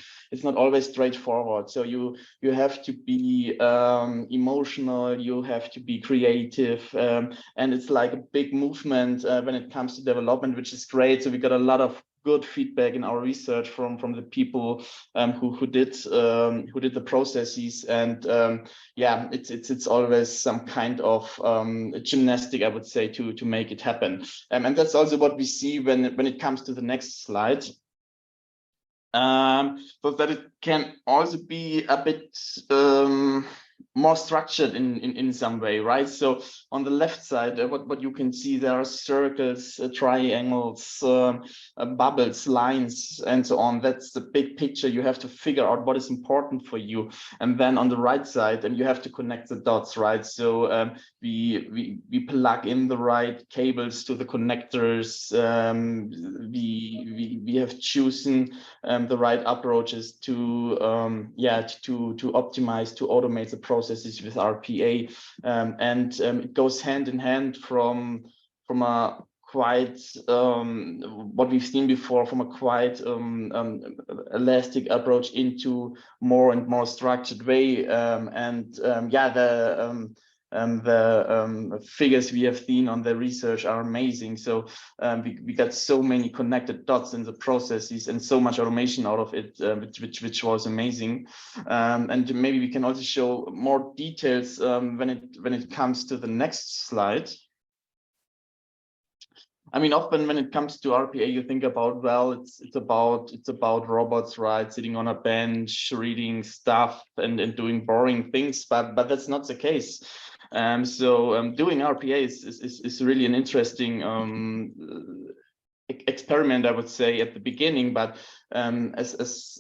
[SPEAKER 5] always straightforward. So you have to be emotional, you have to be creative, and it's like a big movement when it comes to development, which is great. So we got a lot of good feedback in our research from the people who did the processes, and it's always some kind of gymnastic, I would say, to make it happen, and that's also what we see when it comes to the next slide. So that it can also be a bit more structured in some way, right? So on the left side, what you can see, there are circles, triangles, bubbles, lines, and so on. That's the big picture. You have to figure out what is important for you. And then on the right side, and you have to connect the dots, right? So we plug in the right cables to the connectors. We have chosen the right approaches to optimize, to automate the processes with RPA, and it goes hand in hand from a quite what we've seen before, from a quite elastic approach into more and more structured way, the figures we have seen on the research are amazing. So we got so many connected dots in the processes and so much automation out of it, which was amazing. And maybe we can also show more details when it comes to the next slide. I mean, often when it comes to RPA, you think about, well, it's about robots, right, sitting on a bench, reading stuff and doing boring things, but that's not the case. Doing RPA is really an interesting experiment, I would say, at the beginning, but as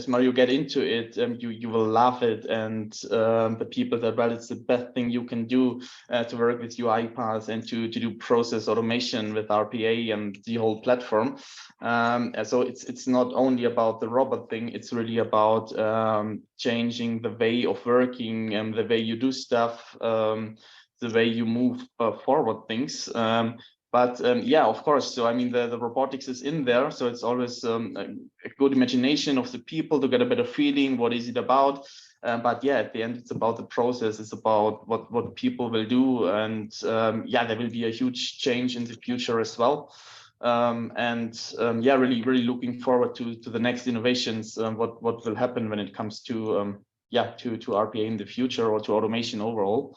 [SPEAKER 5] Mario get into it, you will love it, and the people that, well, it's the best thing you can do to work with UiPath and to do process automation with RPA and the whole platform. So it's not only about the robot thing, it's really about changing the way of working and the way you do stuff, the way you move forward things. But yeah, of course. So I mean, the robotics is in there. So it's always a good imagination of the people to get a better feeling. What is it about? But yeah, at the end, it's about the process. It's about what people will do. And yeah, there will be a huge change in the future as well. Yeah, really looking forward to the next innovations. What will happen when it comes to to RPA in the future, or to automation overall.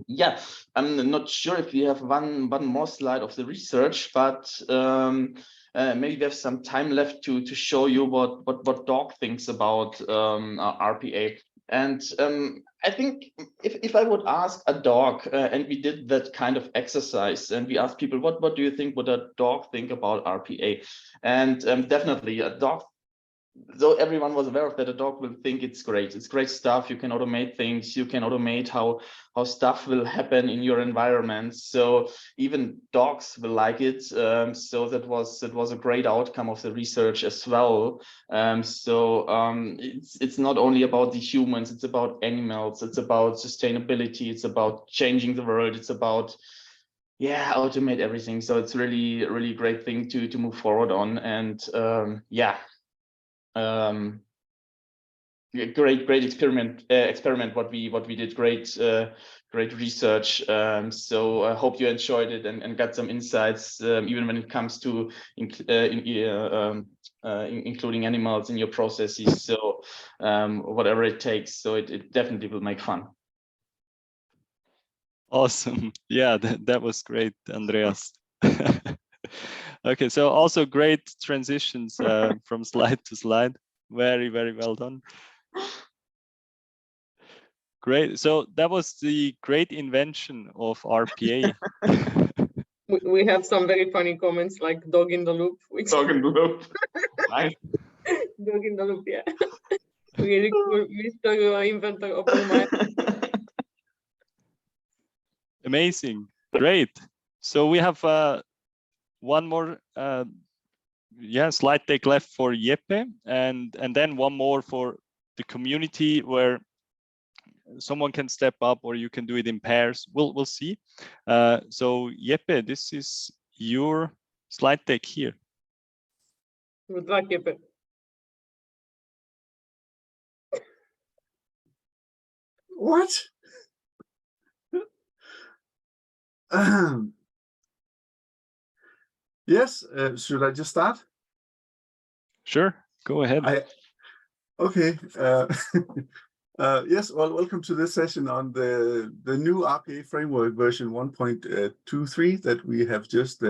[SPEAKER 5] Yeah, I'm not sure if we have one more slide of the research, but maybe there's some time left to show you what Dog thinks about RPA. And I think if I would ask a dog, and we did that kind of exercise, and we asked people, what do you think, would a dog think about RPA? And definitely a dog, though everyone was aware of that, a dog will think it's great. It's great stuff. You can automate things. You can automate how stuff will happen in your environment. So even dogs will like it. So that was a great outcome of the research as well. It's not only about the humans. It's about animals. It's about sustainability. It's about changing the world. It's about automate everything. So it's really great thing to move forward on. And great experiment what we did, great research. So I hope you enjoyed it and got some insights, even when it comes to including animals in your processes. So whatever it takes, so it definitely will make fun.
[SPEAKER 1] Awesome. Yeah, that was great, Andreas. Okay, so also great transitions from slide to slide. Very well done. Great. So that was the great invention of RPA.
[SPEAKER 6] We have some very funny comments, like dog in the loop.
[SPEAKER 5] Dog in the loop. Nice.
[SPEAKER 6] Dog in the loop, yeah. Really cool, Mr. Inventor Obermair.
[SPEAKER 1] Amazing. Great. So we have one more slide deck left for Jeppe, and then one more for the community, where someone can step up, or you can do it in pairs. We'll see. So Jeppe, this is your slide deck here.
[SPEAKER 6] Good luck, Jeppe.
[SPEAKER 3] What? Yes, should I just start?
[SPEAKER 1] Sure, go ahead.
[SPEAKER 3] Okay. Yes, well, welcome to this session on the new RPA framework version 1.23 that we have just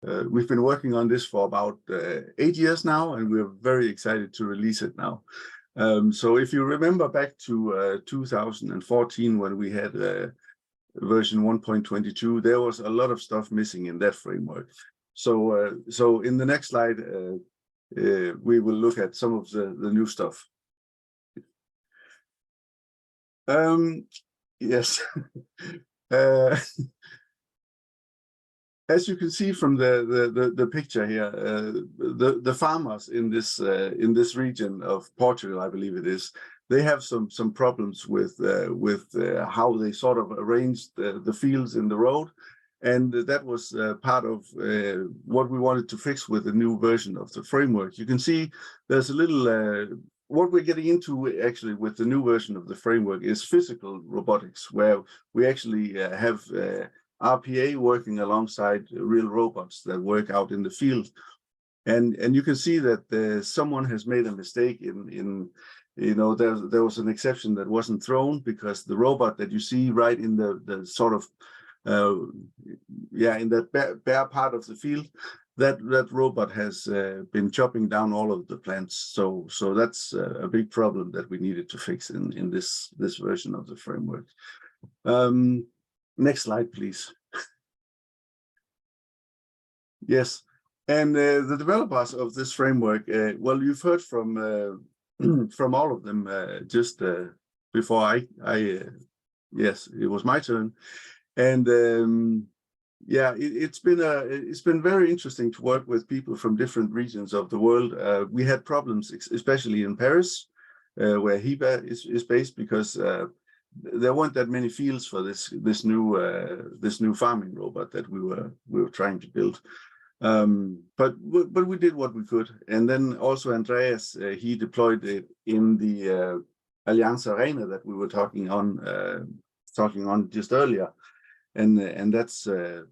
[SPEAKER 3] we've been working on this for about 8 years now, and we're very excited to release it now. So if you remember back to 2014 when we had version 1.22, there was a lot of stuff missing in that framework. So in the next slide, we will look at some of the new stuff. Yes. As you can see from the picture here, the farmers in this region of Portugal, I believe it is, they have some problems with how they sort of arranged the fields in the road, and that was part of what we wanted to fix with the new version of the framework. You can see there's a little. What we're getting into actually with the new version of the framework is physical robotics, where we actually have RPA working alongside real robots that work out in the field. And you can see that someone has made a mistake in there was an exception that wasn't thrown, because the robot that you see right in the sort of in that bare part of the field, that robot has been chopping down all of the plants. So that's a big problem that we needed to fix in this version of the framework. Next slide, please. Yes, and the developers of this framework, well, you've heard from all of them just before yes, it was my turn, and yeah, it's been very interesting to work with people from different regions of the world. We had problems, especially in Paris, where Hiba is based, because there weren't that many fields for this new farming robot that we were trying to build. But we did what we could, and then also Andreas, he deployed it in the Allianz Arena that we were talking on just earlier. And that's why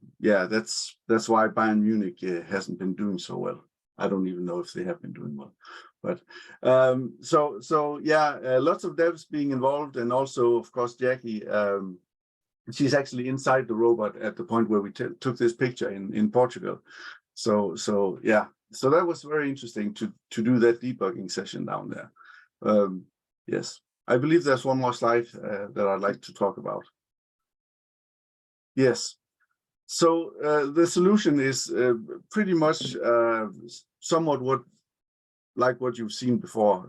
[SPEAKER 3] Bayern Munich hasn't been doing so well. I don't even know if they have been doing well, but so yeah, lots of devs being involved, and also of course Jacqui, she's actually inside the robot at the point where we took this picture in Portugal. So yeah, so that was very interesting to do that debugging session down there. Yes, I believe there's one more slide that I'd like to talk about. Yes, so the solution is pretty much somewhat like what you've seen before.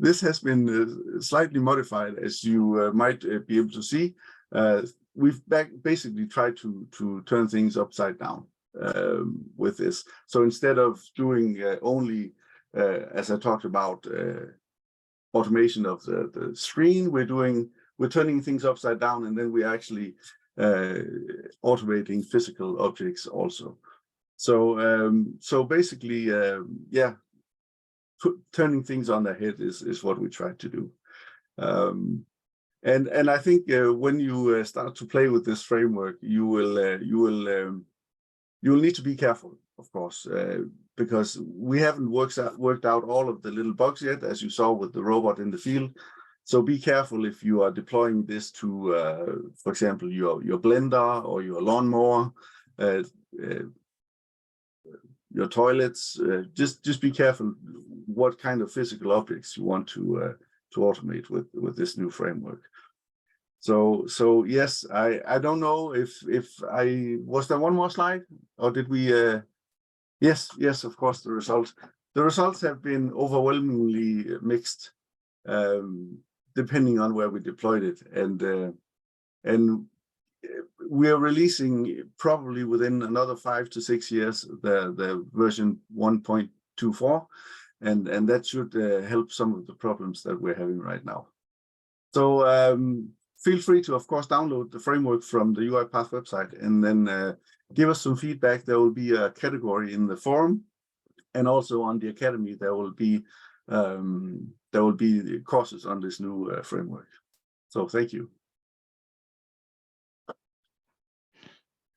[SPEAKER 3] This has been slightly modified, as you might be able to see. We've basically tried to turn things upside down with this. So instead of doing only, as I talked about, automation of the screen, we're turning things upside down, and then we're actually automating physical objects also. So basically, yeah, turning things on their head is what we try to do. And I think when you start to play with this framework, you will need to be careful, of course, because we haven't worked out all of the little bugs yet, as you saw with the robot in the field. So be careful if you are deploying this to, for example, your blender or your lawnmower, your toilets. Just be careful what kind of physical objects you want to automate with this new framework. So yes, I don't know if was there one more slide, or did we? Yes, of course, the results have been overwhelmingly mixed, depending on where we deployed it, and we are releasing probably within another 5 to 6 years the version 1.24, and that should help some of the problems that we're having right now. So feel free to, of course, download the framework from the UiPath website, and then give us some feedback. There will be a category in the forum, and also on the Academy there will be courses on this new framework. So thank you.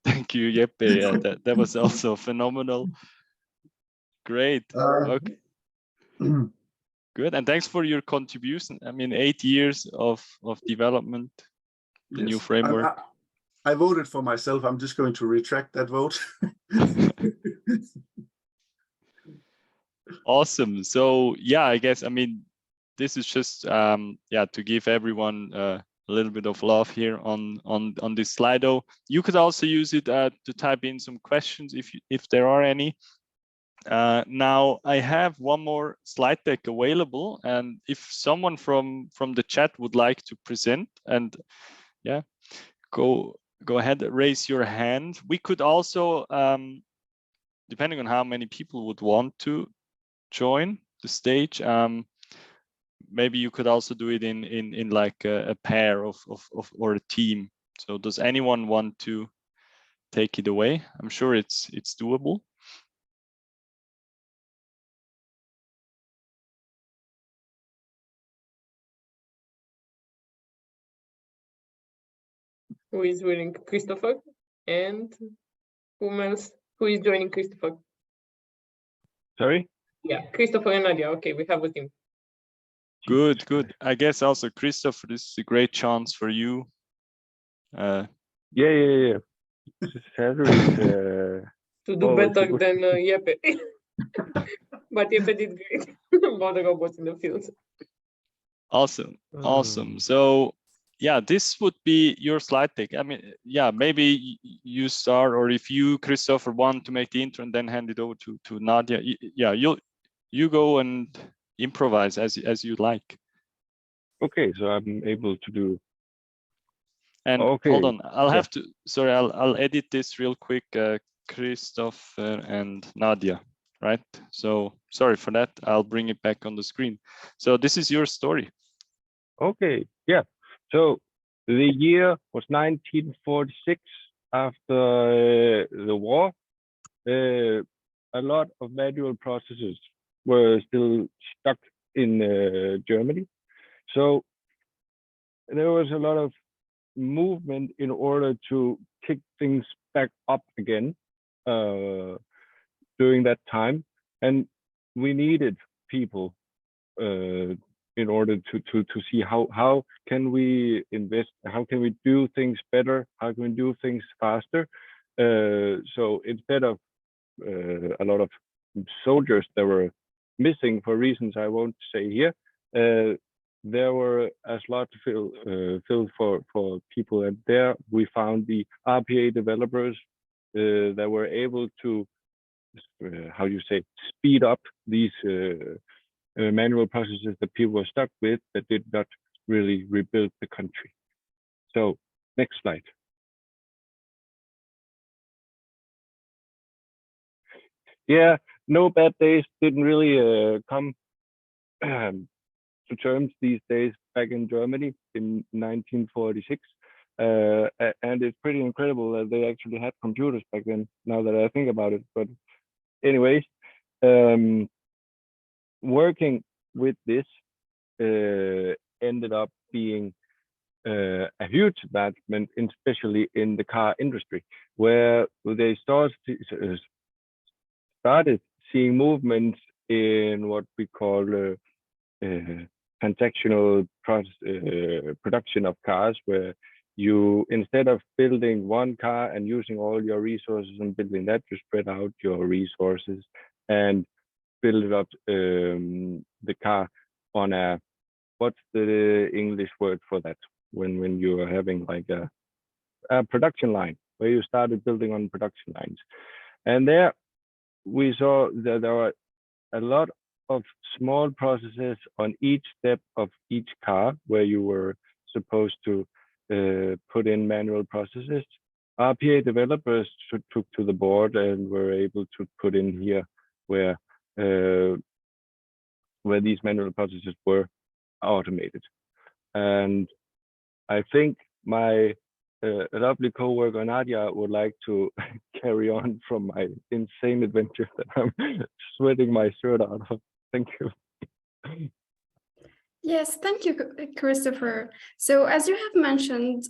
[SPEAKER 1] Thank you, Jeppe. That was also phenomenal. Great. Okay. Good, and thanks for your contribution. I mean, 8 years of development, the new framework.
[SPEAKER 3] I voted for myself. I'm just going to retract that vote.
[SPEAKER 1] Awesome. So yeah, I guess, I mean, this is just yeah, to give everyone a little bit of love here on this Slido. You could also use it to type in some questions if there are any. Now I have one more slide deck available, and if someone from the chat would like to present, and yeah, go ahead, raise your hand. We could also, depending on how many people would want to join the stage, maybe you could also do it in like a pair of or a team. So does anyone want to take it away? I'm sure it's doable.
[SPEAKER 6] Who is joining? Christopher? And whom else? Who is joining Christopher?
[SPEAKER 7] Sorry?
[SPEAKER 6] Yeah, Christopher and Nadia. Okay, we have a team.
[SPEAKER 1] Good. I guess also, Christopher, this is a great chance for you.
[SPEAKER 7] Yeah.
[SPEAKER 6] To do better than Jeppe. But Jeppe did great about the robots in the field.
[SPEAKER 1] Awesome. So yeah, this would be your slide deck. I mean, yeah, maybe you start, or if you, Christopher, want to make the intro and then hand it over to Nadia. Yeah, you go and improvise as you like.
[SPEAKER 7] Okay, so I'm able to do.
[SPEAKER 1] And
[SPEAKER 7] okay.
[SPEAKER 1] Hold on, I'll edit this real quick, Christopher and Nadia, right? So sorry for that. I'll bring it back on the screen. So this is your story.
[SPEAKER 7] Okay, yeah. So the year was 1946. After the war, a lot of manual processes were still stuck in Germany. So there was a lot of movement in order to kick things back up again during that time, and we needed people in order to see how can we invest, how can we do things better, how can we do things faster. So instead of a lot of soldiers that were missing for reasons I won't say here, there were a slot to fill for people, and there we found the RPA developers that were able to how you say, speed up these manual processes that people were stuck with, that did not really rebuild the country. So next slide. Yeah, no bad days didn't really come to terms these days back in Germany in 1946. And it's pretty incredible that they actually had computers back then, now that I think about it. But anyways, working with this ended up being a huge advancement, especially in the car industry, where they started seeing movements in what we call transactional production of cars, where you, instead of building one car and using all your resources and building that, you spread out your resources and build up the car on a, what's the English word for that, when you are having like a production line, where you started building on production lines. And there we saw that there were a lot of small processes on each step of each car, where you were supposed to put in manual processes. RPA developers took to the board and were able to put in here where these manual processes were automated. And I think my lovely co-worker Nadia would like to carry on from my insane adventure that I'm sweating my shirt out of. Thank you.
[SPEAKER 12] Yes, thank you, Christopher. So as you have mentioned,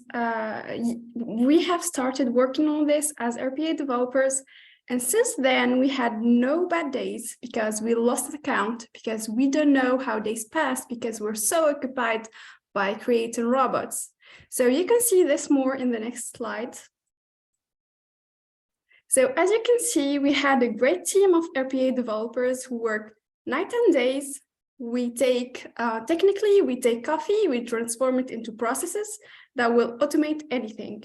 [SPEAKER 12] we have started working on this as RPA developers. And since then, we had no bad days, because we lost the count, because we don't know how days passed, because we're so occupied by creating robots. So you can see this more in the next slide. So as you can see, we had a great team of RPA developers who work night and days. We take, technically, we take coffee, we transform it into processes that will automate anything.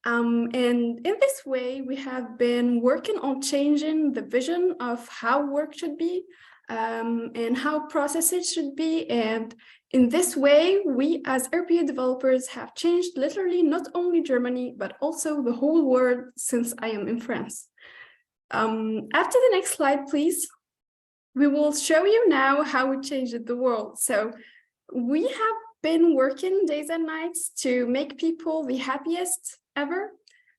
[SPEAKER 12] And in this way, we have been working on changing the vision of how work should be and how processes should be. And in this way, we as RPA developers have changed literally not only Germany, but also the whole world since I am in France. After the next slide, please. We will show you now how we changed the world. So we have been working days and nights to make people the happiest ever,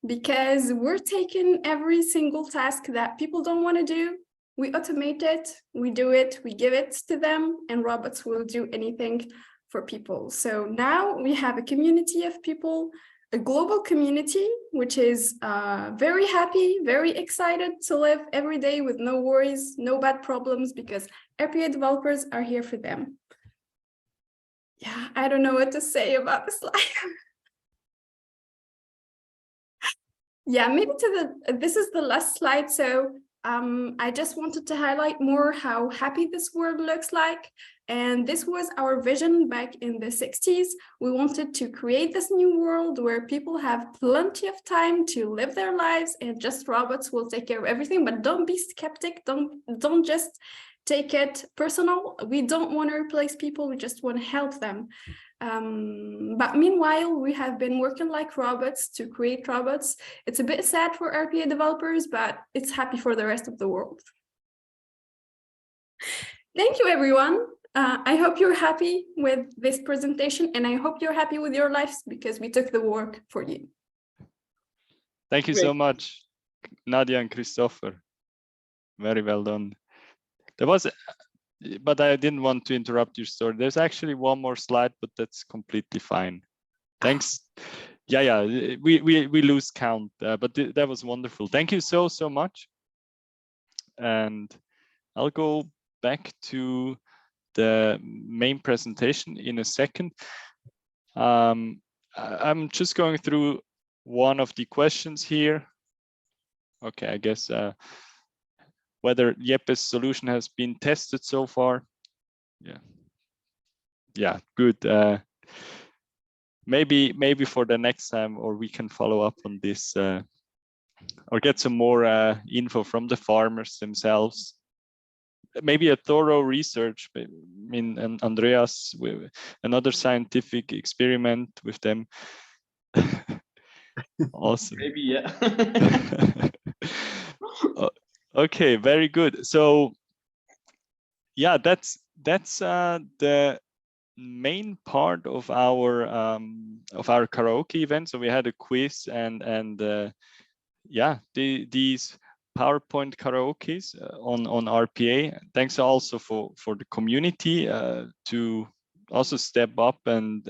[SPEAKER 12] because we're taking every single task that people don't want to do. We automate it, we do it, we give it to them, and robots will do anything for people. So now we have a community of people, a global community, which is very happy, very excited to live every day with no worries, no bad problems, because RPA developers are here for them. Yeah, I don't know what to say about this slide. Yeah, maybe this is the last slide. So I just wanted to highlight more how happy this world looks like. And this was our vision back in the 60s. We wanted to create this new world where people have plenty of time to live their lives and just robots will take care of everything. But don't be skeptic. Don't just take it personal. We don't want to replace people. We just want to help them. But meanwhile, we have been working like robots to create robots. It's a bit sad for RPA developers, but it's happy for the rest of the world. Thank you, everyone. I hope you're happy with this presentation, and I hope you're happy with your lives because we took the work for you.
[SPEAKER 1] Thank you so much, Nadia and Christopher. Very well done. There was, but I didn't want to interrupt your story. There's actually one more slide, but that's completely fine. Thanks. Yeah, we lose count, but that was wonderful. Thank you so much. And I'll go back to the main presentation in a second. I'm just going through one of the questions here. Okay, I guess whether Jeppe's solution has been tested so far. Yeah, good. Maybe for the next time, or we can follow up on this, or get some more info from the farmers themselves. Maybe a thorough research. I mean, and Andreas, with another scientific experiment with them. Awesome.
[SPEAKER 5] Maybe, yeah.
[SPEAKER 1] Okay, very good. So yeah, that's the main part of our karaoke event. So we had a quiz and yeah, these PowerPoint karaokes on RPA. Thanks also for the community to also step up and